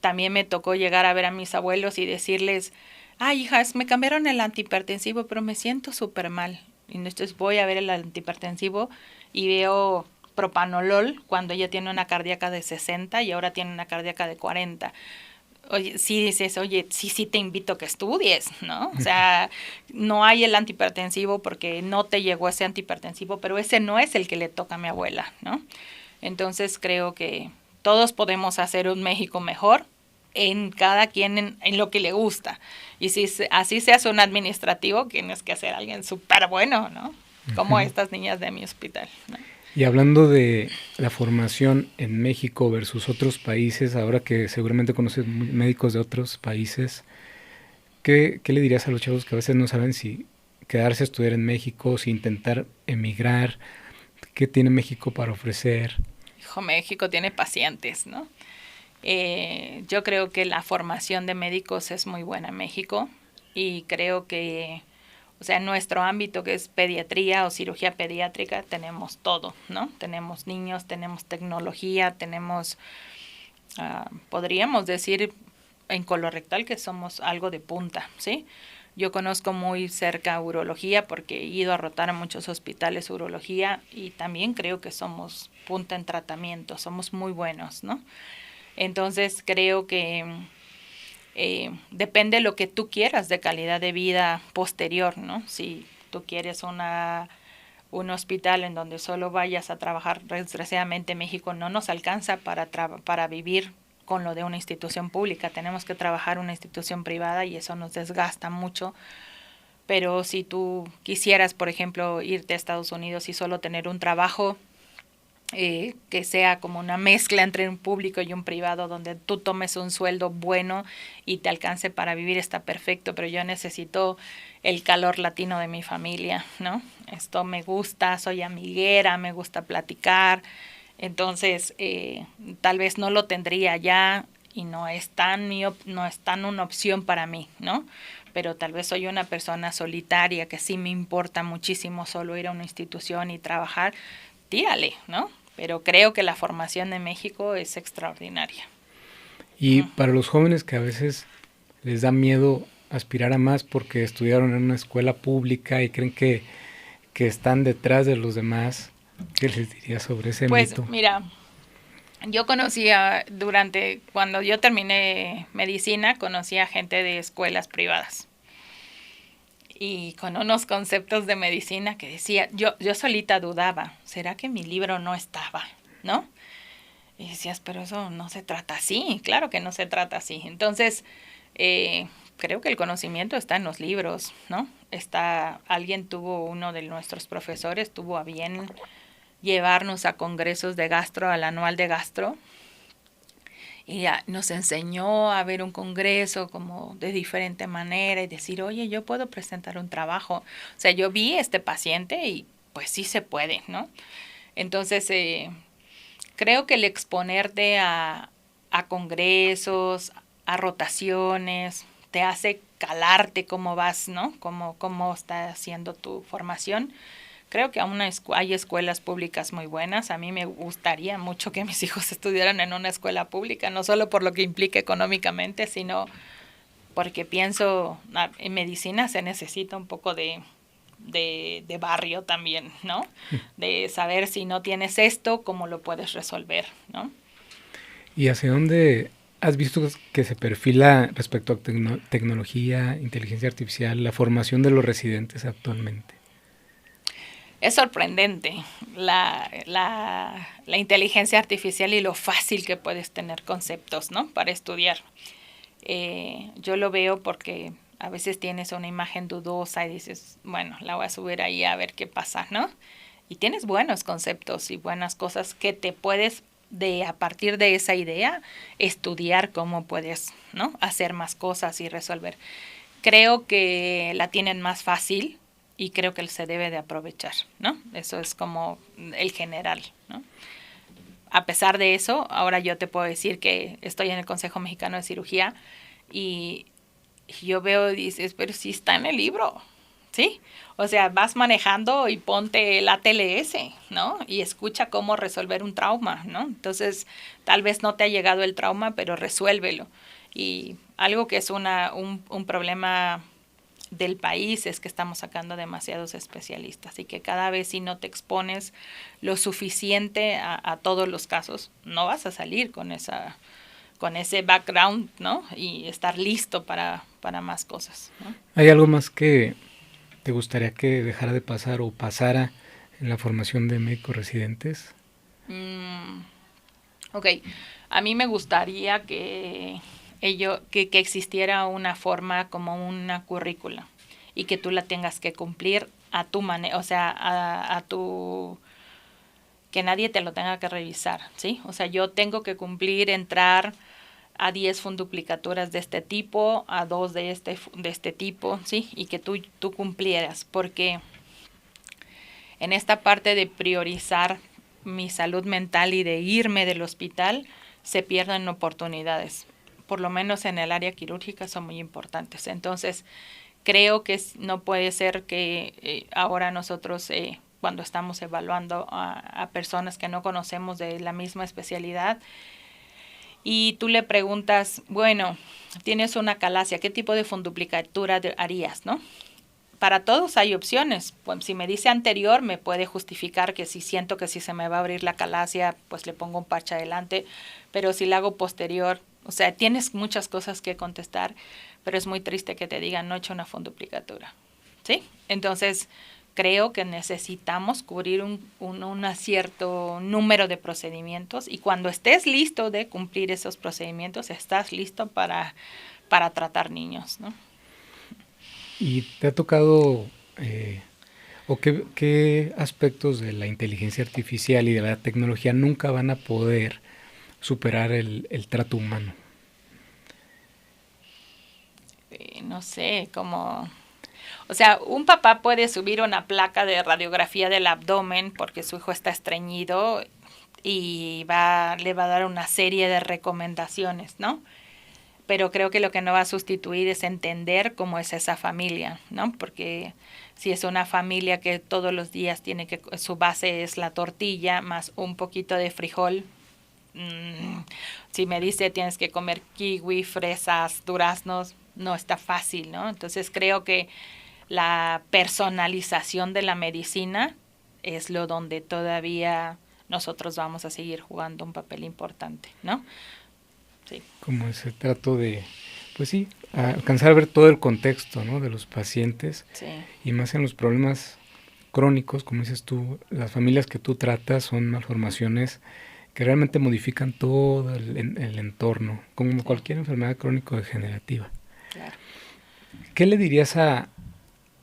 B: también me tocó llegar a ver a mis abuelos y decirles, ay, hijas, me cambiaron el antihipertensivo, pero me siento súper mal. Y entonces voy a ver el antihipertensivo y veo propanolol cuando ella tiene una cardíaca de 60 y ahora tiene una cardíaca de 40. Oye, sí dices, oye, sí te invito a que estudies, ¿no? O sea, no hay el antihipertensivo porque no te llegó ese antihipertensivo, pero ese no es el que le toca a mi abuela, ¿no? Entonces creo que todos podemos hacer un México mejor en cada quien en lo que le gusta. Y si así seas un administrativo, tienes que ser alguien súper bueno, ¿no? Como estas niñas de mi hospital, ¿no?
A: Y hablando de la formación en México versus otros países, ahora que seguramente conoces médicos de otros países, ¿qué le dirías a los chavos que a veces no saben si quedarse a estudiar en México, si intentar emigrar? ¿Qué tiene México para ofrecer?
B: Hijo, México tiene pacientes, ¿no? Yo creo que la formación de médicos es muy buena en México y creo que, o sea, en nuestro ámbito que es pediatría o cirugía pediátrica tenemos todo, ¿no? Tenemos niños, tenemos tecnología, tenemos, podríamos decir en colorectal que somos algo de punta, ¿sí? Yo conozco muy cerca urología porque he ido a rotar a muchos hospitales urología y también creo que somos punta en tratamiento, somos muy buenos, ¿no? Entonces creo que depende de lo que tú quieras de calidad de vida posterior, ¿no? Si tú quieres un hospital en donde solo vayas a trabajar, desgraciadamente México no nos alcanza para vivir con lo de una institución pública, tenemos que trabajar en una institución privada y eso nos desgasta mucho. Pero si tú quisieras, por ejemplo, irte a Estados Unidos y solo tener un trabajo que sea como una mezcla entre un público y un privado, donde tú tomes un sueldo bueno y te alcance para vivir, está perfecto, pero yo necesito el calor latino de mi familia, ¿no? Esto me gusta, soy amiguera, me gusta platicar, entonces tal vez no lo tendría ya y no es no es tan una opción para mí, ¿no? Pero tal vez soy una persona solitaria que sí me importa muchísimo solo ir a una institución y trabajar, tírale, ¿no? Pero creo que la formación de México es extraordinaria.
A: Y para los jóvenes que a veces les da miedo aspirar a más porque estudiaron en una escuela pública y creen que están detrás de los demás, ¿qué les diría sobre ese
B: Pues
A: mito?
B: mira, yo cuando yo terminé medicina, conocí a gente de escuelas privadas y con unos conceptos de medicina que decía, yo solita dudaba, ¿será que mi libro no estaba? ¿No? Y decías, pero eso no se trata así, claro que no se trata así. Entonces, creo que el conocimiento está en los libros, ¿no? Uno de nuestros profesores tuvo a bien llevarnos a congresos de gastro, al anual de gastro, y nos enseñó a ver un congreso como de diferente manera y decir, oye, yo puedo presentar un trabajo. O sea, yo vi este paciente y pues sí se puede, ¿no? Entonces, creo que el exponerte a congresos, a rotaciones, te hace calarte cómo vas, ¿no? Cómo está haciendo tu formación. Creo que aún hay escuelas públicas muy buenas. A mí me gustaría mucho que mis hijos estudiaran en una escuela pública, no solo por lo que implica económicamente, sino porque pienso, en medicina se necesita un poco de barrio también, ¿no? De saber si no tienes esto, cómo lo puedes resolver, ¿no?
A: ¿Y hacia dónde has visto que se perfila respecto a tecnología, inteligencia artificial, la formación de los residentes actualmente?
B: Es sorprendente la inteligencia artificial y lo fácil que puedes tener conceptos, ¿no? Para estudiar. Yo lo veo porque a veces tienes una imagen dudosa y dices, bueno, la voy a subir ahí a ver qué pasa, ¿no? Y tienes buenos conceptos y buenas cosas que te puedes a partir de esa idea estudiar cómo puedes, ¿no? Hacer más cosas y resolver. Creo que la tienen más fácil y creo que se debe de aprovechar, ¿no? Eso es como el general, ¿no? A pesar de eso, ahora yo te puedo decir que estoy en el Consejo Mexicano de Cirugía y yo veo y dices, pero sí está en el libro, ¿sí? O sea, vas manejando y ponte el ATLS, ¿no? Y escucha cómo resolver un trauma, ¿no? Entonces, tal vez no te ha llegado el trauma, pero resuélvelo. Y algo que es un problema del país es que estamos sacando demasiados especialistas y que cada vez si no te expones lo suficiente a todos los casos, no vas a salir con ese background, ¿no? Y estar listo para más cosas, ¿no?
A: ¿Hay algo más que te gustaría que dejara de pasar o pasara en la formación de médicos residentes?
B: Ok, a mí me gustaría que existiera una forma como una currícula y que tú la tengas que cumplir a tu manera, o sea, que nadie te lo tenga que revisar, ¿sí? O sea, yo tengo que cumplir, entrar a 10 funduplicaturas de este tipo, a 2 de este tipo, ¿sí? Y que tú cumplieras, porque en esta parte de priorizar mi salud mental y de irme del hospital, se pierden oportunidades. Por lo menos en el área quirúrgica son muy importantes. Entonces, creo que no puede ser que ahora nosotros, cuando estamos evaluando a personas que no conocemos de la misma especialidad, y tú le preguntas, bueno, tienes una calasia, ¿qué tipo de funduplicatura harías, no? Para todos hay opciones. Pues si me dice anterior, me puede justificar que si siento que si se me va a abrir la calasia, pues le pongo un parche adelante. Pero si la hago posterior, o sea, tienes muchas cosas que contestar, pero es muy triste que te digan no he hecho una funduplicatura, ¿sí? Entonces, creo que necesitamos cubrir un cierto número de procedimientos y cuando estés listo de cumplir esos procedimientos, estás listo para tratar niños, ¿no?
A: ¿Y te ha tocado, o qué aspectos de la inteligencia artificial y de la tecnología nunca van a poder superar el trato humano?
B: No sé, como... O sea, un papá puede subir una placa de radiografía del abdomen porque su hijo está estreñido y le va a dar una serie de recomendaciones, ¿no? Pero creo que lo que no va a sustituir es entender cómo es esa familia, ¿no? Porque si es una familia que todos los días su base es la tortilla más un poquito de frijol, si me dice tienes que comer kiwi, fresas, duraznos, no está fácil, ¿no? Entonces creo que la personalización de la medicina es lo donde todavía nosotros vamos a seguir jugando un papel importante, ¿no? Sí.
A: Como ese trato de, pues sí, alcanzar a ver todo el contexto, ¿no?, de los pacientes,
B: Sí.
A: y más en los problemas crónicos, como dices tú, las familias que tú tratas son malformaciones que realmente modifican todo el entorno, como
B: Sí.
A: cualquier enfermedad crónico-degenerativa.
B: Claro.
A: ¿Qué le dirías a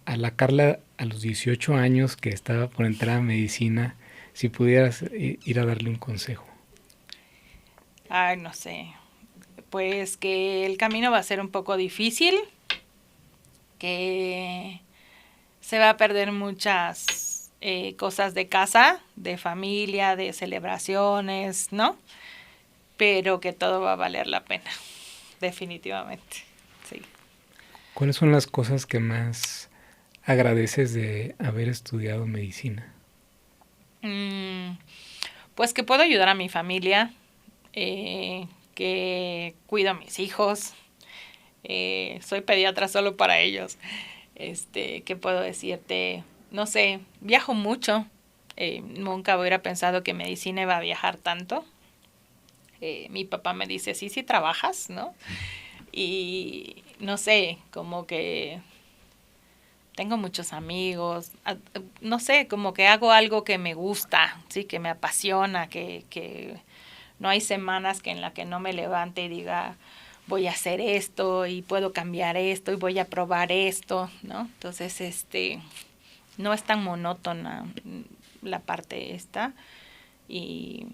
A: la Carla a los 18 años que estaba por entrar a medicina, si pudieras ir a darle un consejo?
B: Ay, no sé. Pues que el camino va a ser un poco difícil, que se va a perder muchas cosas de casa, de familia, de celebraciones, ¿no? Pero que todo va a valer la pena, definitivamente, sí.
A: ¿Cuáles son las cosas que más agradeces de haber estudiado medicina?
B: Pues que puedo ayudar a mi familia, que cuido a mis hijos, soy pediatra solo para ellos. ¿Qué puedo decirte? No sé, viajo mucho. Nunca hubiera pensado que medicina iba a viajar tanto. Mi papá me dice, sí, sí trabajas, ¿no? Y no sé, como que tengo muchos amigos, no sé, como que hago algo que me gusta, sí, que me apasiona, que no hay semanas en la que no me levante y diga, voy a hacer esto y puedo cambiar esto y voy a probar esto, ¿no? Entonces, no es tan monótona la parte esta y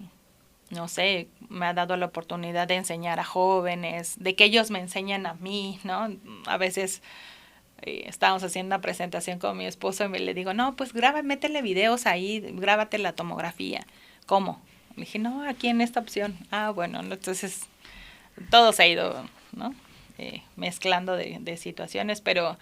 B: no sé, me ha dado la oportunidad de enseñar a jóvenes, de que ellos me enseñen a mí, ¿no? A veces estábamos haciendo una presentación con mi esposo y le digo, no, pues métele videos ahí, grábate la tomografía. ¿Cómo? Le dije, no, aquí en esta opción. Ah, bueno, entonces todo se ha ido, ¿no? Mezclando de situaciones, pero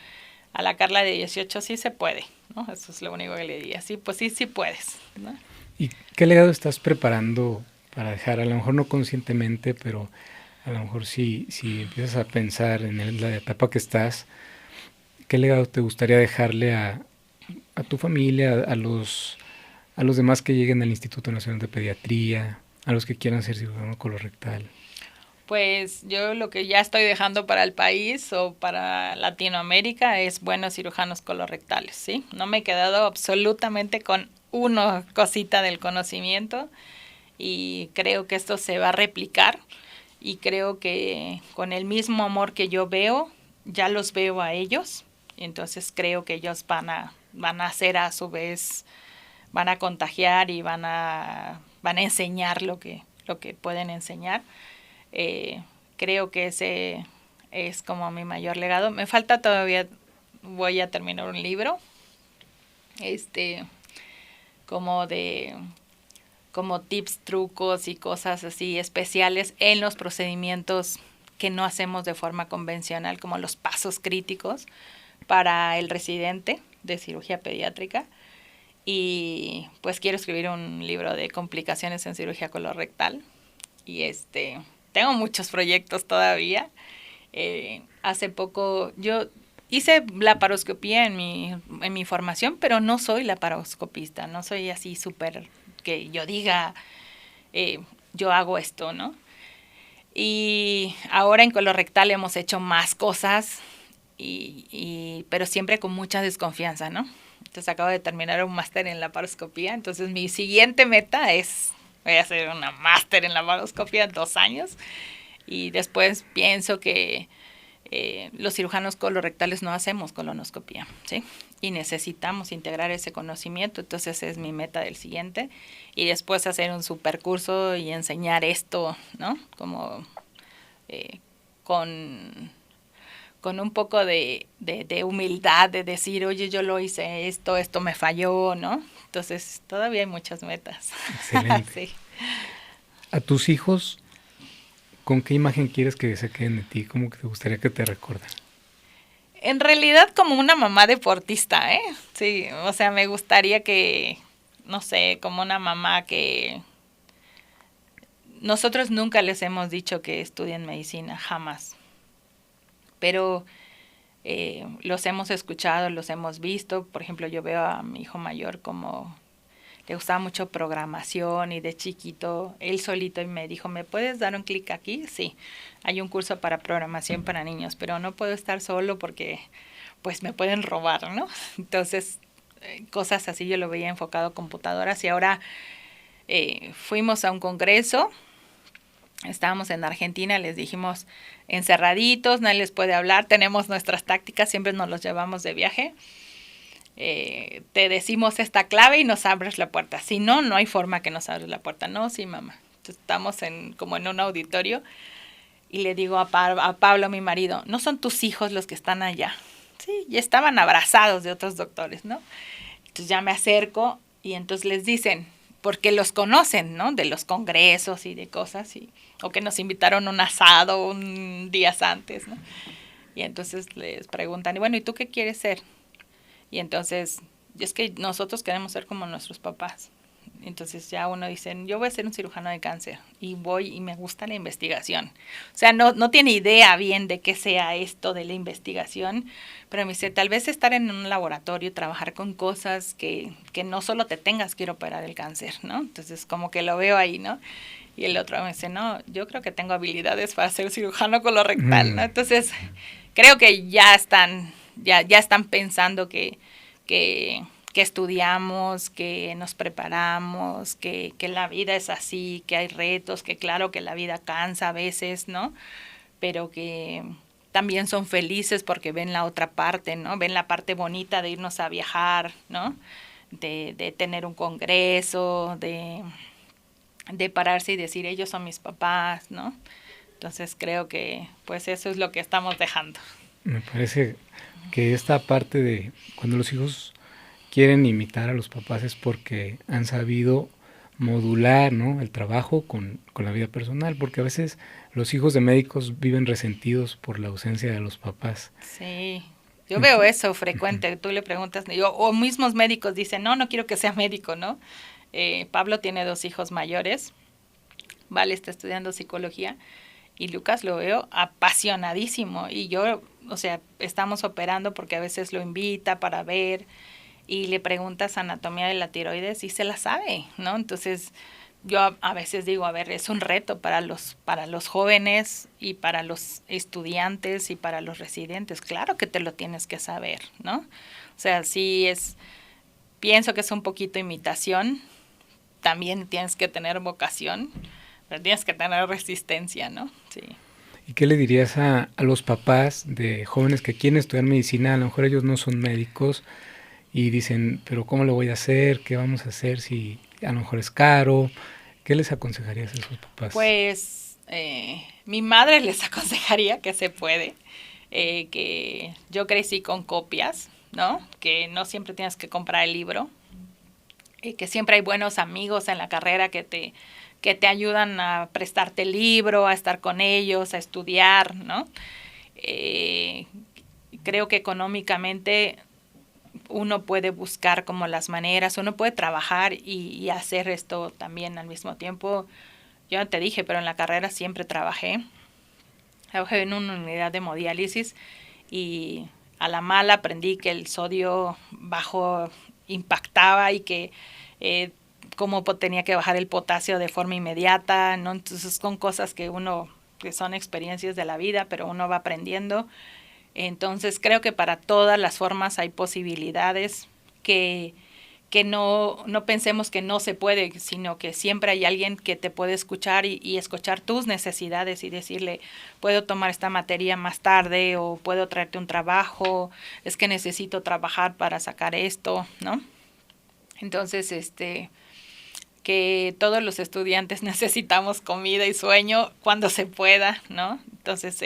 B: a la Carla de 18 sí se puede, ¿no? Eso es lo único que le diría. Sí, pues sí, sí puedes, ¿no?
A: ¿Y qué legado estás preparando para dejar? A lo mejor no conscientemente, pero a lo mejor si empiezas a pensar en la etapa que estás, ¿qué legado te gustaría dejarle a tu familia, a los demás que lleguen al Instituto Nacional de Pediatría, a los que quieran ser cirujano colorectal?
B: Pues yo lo que ya estoy dejando para el país o para Latinoamérica es buenos cirujanos colorectales, ¿sí? No me he quedado absolutamente con una cosita del conocimiento y creo que esto se va a replicar y creo que con el mismo amor que yo veo, ya los veo a ellos, entonces creo que ellos van a hacer a su vez van a contagiar y van a enseñar lo que pueden enseñar. Creo que ese es como mi mayor legado. Me falta todavía, voy a terminar un libro, como tips, trucos y cosas así especiales en los procedimientos que no hacemos de forma convencional, como los pasos críticos para el residente de cirugía pediátrica. Y pues quiero escribir un libro de complicaciones en cirugía colorectal. Y tengo muchos proyectos todavía. Hace poco yo hice laparoscopía en mi formación, pero no soy laparoscopista, no soy así súper que yo diga, yo hago esto, ¿no? Y ahora en colorectal hemos hecho más cosas, pero siempre con mucha desconfianza, ¿no? Entonces acabo de terminar un máster en laparoscopía, entonces mi siguiente meta voy a hacer una máster en laparoscopía en 2 años, y después pienso que los cirujanos colorectales no hacemos colonoscopía, ¿sí? Y necesitamos integrar ese conocimiento, entonces es mi meta del siguiente, y después hacer un supercurso y enseñar esto, ¿no? Como con un poco de humildad, de decir, oye, yo lo hice esto me falló, ¿no? Entonces todavía hay muchas metas.
A: Excelente. Sí. ¿A tus hijos con qué imagen quieres que se queden de ti? ¿Cómo que te gustaría que te recuerden?
B: En realidad como una mamá deportista, ¿eh? Sí, o sea, me gustaría que, no sé, como una mamá que... Nosotros nunca les hemos dicho que estudien medicina, jamás. Pero los hemos escuchado, los hemos visto. Por ejemplo, yo veo a mi hijo mayor como le gustaba mucho programación, y de chiquito él solito me dijo, ¿me puedes dar un clic aquí? Sí, hay un curso para programación para niños, pero no puedo estar solo porque pues me pueden robar, ¿no? Entonces, cosas así yo lo veía enfocado a computadoras, y ahora fuimos a un congreso. Estábamos en Argentina, les dijimos encerraditos, nadie les puede hablar, tenemos nuestras tácticas, siempre nos los llevamos de viaje. Te decimos esta clave y nos abres la puerta. Si no, no hay forma que nos abres la puerta. No, sí, mamá. Entonces, estamos como en un auditorio, y le digo a Pablo, mi marido, ¿no son tus hijos los que están allá? Sí, y estaban abrazados de otros doctores, ¿no? Entonces ya me acerco, y entonces les dicen, porque los conocen, ¿no? De los congresos y de cosas, o que nos invitaron a un asado un días antes, ¿no? Y entonces les preguntan, y bueno, ¿y tú qué quieres ser? Y entonces, es que nosotros queremos ser como nuestros papás. Entonces ya uno dice, yo voy a ser un cirujano de cáncer, y voy y me gusta la investigación. O sea, no tiene idea bien de qué sea esto de la investigación, pero me dice, tal vez estar en un laboratorio, trabajar con cosas que no solo te tengas que ir a operar el cáncer, ¿no? Entonces como que lo veo ahí, ¿no? Y el otro me dice, no, yo creo que tengo habilidades para ser cirujano colorectal, ¿no? Entonces creo que ya están pensando que estudiamos, que nos preparamos, que la vida es así, que hay retos, que claro que la vida cansa a veces, ¿no? Pero que también son felices porque ven la otra parte, ¿no? Ven la parte bonita de irnos a viajar, ¿no? De tener un congreso, de pararse y decir, ellos son mis papás, ¿no? Entonces creo que pues eso es lo que estamos dejando.
A: Me parece que esta parte de cuando los hijos quieren imitar a los papás es porque han sabido modular, ¿no?, el trabajo con la vida personal, porque a veces los hijos de médicos viven resentidos por la ausencia de los papás.
B: Sí, yo veo eso frecuente. Tú le preguntas, o mismos médicos dicen, no quiero que sea médico, ¿no? Pablo tiene 2 hijos mayores, Vale está estudiando psicología, y Lucas lo veo apasionadísimo, y yo, o sea, estamos operando porque a veces lo invita para ver, y le preguntas anatomía de la tiroides y se la sabe, ¿no? Entonces yo a veces digo, a ver, es un reto para los jóvenes y para los estudiantes y para los residentes. Claro que te lo tienes que saber, ¿no? O sea, sí pienso que es un poquito imitación, también tienes que tener vocación, pero tienes que tener resistencia, ¿no? Sí.
A: ¿Y qué le dirías a los papás de jóvenes que quieren estudiar medicina? A lo mejor ellos no son médicos y dicen, pero ¿cómo lo voy a hacer? ¿Qué vamos a hacer si a lo mejor es caro? ¿Qué les aconsejarías a sus papás?
B: Pues mi madre les aconsejaría que se puede, que yo crecí con copias, ¿no? Que no siempre tienes que comprar el libro, que siempre hay buenos amigos en la carrera que te ayudan a prestarte el libro, a estar con ellos, a estudiar, ¿no? Eh, Creo que económicamente uno puede buscar como las maneras, uno puede trabajar y hacer esto también al mismo tiempo. Yo no te dije, pero en la carrera siempre trabajé en una unidad de hemodiálisis y a la mala aprendí que el sodio bajo impactaba y que cómo tenía que bajar el potasio de forma inmediata, ¿no? Entonces son cosas que son experiencias de la vida, pero uno va aprendiendo. Entonces creo que para todas las formas hay posibilidades que no pensemos que no se puede, sino que siempre hay alguien que te puede escuchar y escuchar tus necesidades y decirle, puedo tomar esta materia más tarde o puedo traerte un trabajo, es que necesito trabajar para sacar esto, ¿no? Entonces, que todos los estudiantes necesitamos comida y sueño cuando se pueda, ¿no? Entonces,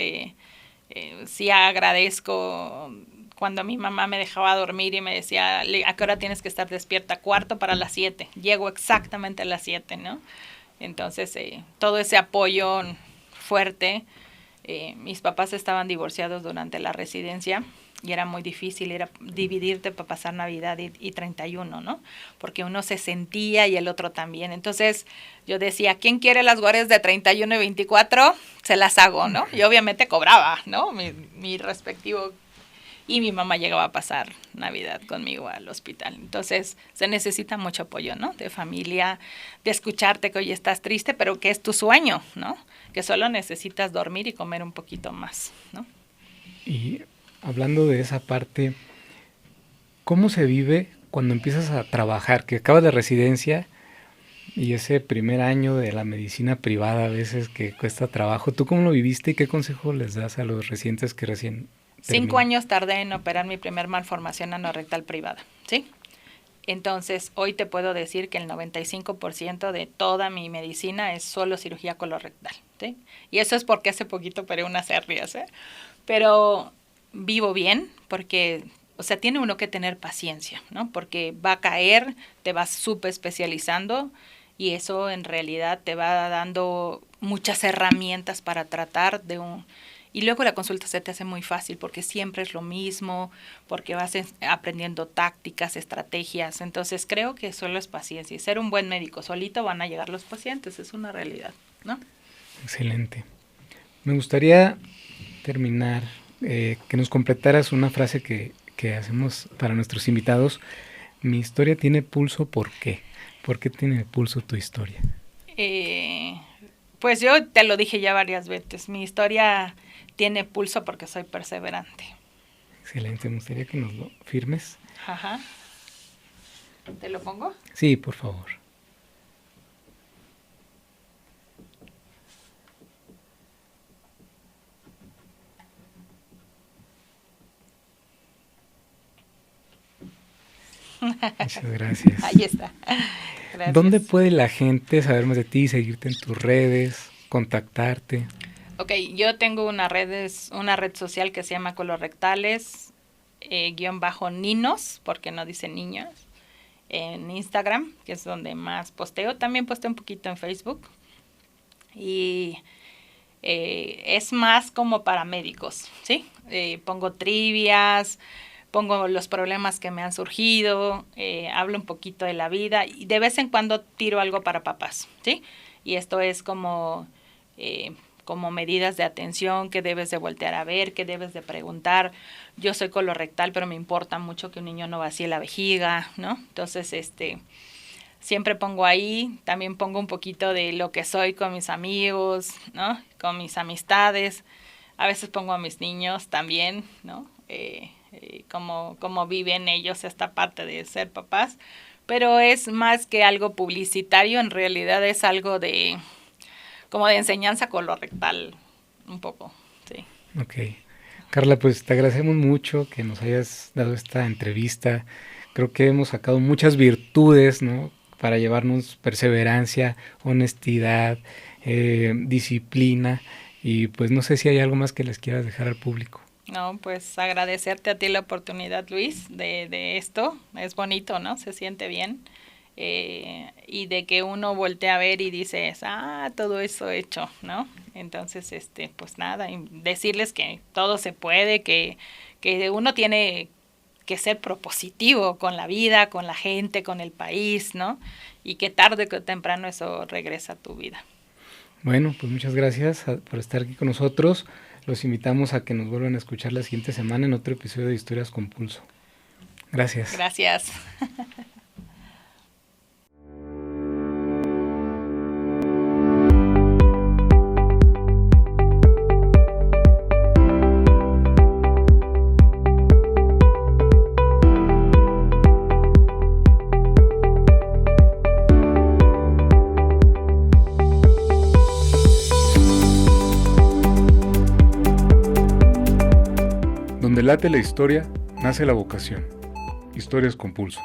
B: sí agradezco cuando mi mamá me dejaba dormir y me decía, ¿a qué hora tienes que estar despierta? 6:45. Llego exactamente a las 7, ¿no? Entonces, todo ese apoyo fuerte. Mis papás estaban divorciados durante la residencia y era muy difícil era dividirte para pasar Navidad y 31, ¿no? Porque uno se sentía y el otro también. Entonces yo decía, ¿quién quiere las guardias de 31 y 24? Se las hago, ¿no? Y obviamente cobraba, ¿no? Mi respectivo. Y mi mamá llegaba a pasar Navidad conmigo al hospital. Entonces se necesita mucho apoyo, ¿no? De familia, de escucharte que hoy estás triste, pero que es tu sueño, ¿no? Que solo necesitas dormir y comer un poquito más, ¿no?
A: Y hablando de esa parte, ¿cómo se vive cuando empiezas a trabajar? Que acabas de residencia y ese primer año de la medicina privada a veces que cuesta trabajo. ¿Tú cómo lo viviste y qué consejo les das a los residentes que recién
B: 5 años tardé en operar mi primer malformación anorrectal privada, ¿sí? Entonces, hoy te puedo decir que el 95% de toda mi medicina es solo cirugía colorectal, ¿sí? Y eso es porque hace poquito operé unas hernias, ¿eh? Pero vivo bien porque, o sea, tiene uno que tener paciencia, ¿no? Porque va a caer, te vas súper especializando y eso en realidad te va dando muchas herramientas para tratar de un... Y luego la consulta se te hace muy fácil porque siempre es lo mismo, porque vas aprendiendo tácticas, estrategias. Entonces creo que solo es paciencia y ser un buen médico. Solito van a llegar los pacientes, es una realidad, ¿no?
A: Excelente. Me gustaría terminar, que nos completaras una frase que hacemos para nuestros invitados. Mi historia tiene pulso, ¿por qué? ¿Por qué tiene pulso tu historia?
B: Pues yo te lo dije ya varias veces. Mi historia tiene pulso porque soy perseverante.
A: Excelente, me gustaría que nos lo firmes.
B: Ajá. ¿Te lo pongo?
A: Sí, por favor. Muchas gracias.
B: Ahí está. Gracias.
A: ¿Dónde puede la gente saber más de ti, seguirte en tus redes, contactarte?
B: Ok, yo tengo una red social que se llama colorectales, _ninos, porque no dice niños, en Instagram, que es donde más posteo. También posteo un poquito en Facebook. Y es más como para médicos, ¿sí? Pongo trivias, pongo los problemas que me han surgido, hablo un poquito de la vida y de vez en cuando tiro algo para papás, ¿sí? Y esto es como medidas de atención que debes de voltear a ver, que debes de preguntar. Yo soy colorectal, pero me importa mucho que un niño no vacíe la vejiga, ¿no? Entonces, siempre pongo ahí, también pongo un poquito de lo que soy con mis amigos, ¿no? Con mis amistades. A veces pongo a mis niños también, ¿no? Cómo viven ellos esta parte de ser papás. Pero es más que algo publicitario, en realidad es algo como de enseñanza colorectal, un poco, sí.
A: Ok. Carla, pues te agradecemos mucho que nos hayas dado esta entrevista. Creo que hemos sacado muchas virtudes, ¿no? Para llevarnos perseverancia, honestidad, disciplina, y pues no sé si hay algo más que les quieras dejar al público.
B: No, pues agradecerte a ti la oportunidad, Luis, de esto. Es bonito, ¿no? Se siente bien. Y de que uno voltea a ver y dices, todo eso hecho, ¿no? Entonces, pues nada, y decirles que todo se puede, que uno tiene que ser propositivo con la vida, con la gente, con el país, ¿no? Y que tarde o temprano eso regresa a tu vida.
A: Bueno, pues muchas gracias por estar aquí con nosotros. Los invitamos a que nos vuelvan a escuchar la siguiente semana en otro episodio de Historias con Pulso. Gracias.
B: Gracias.
A: Donde late la historia, nace la vocación. Historias con Pulso.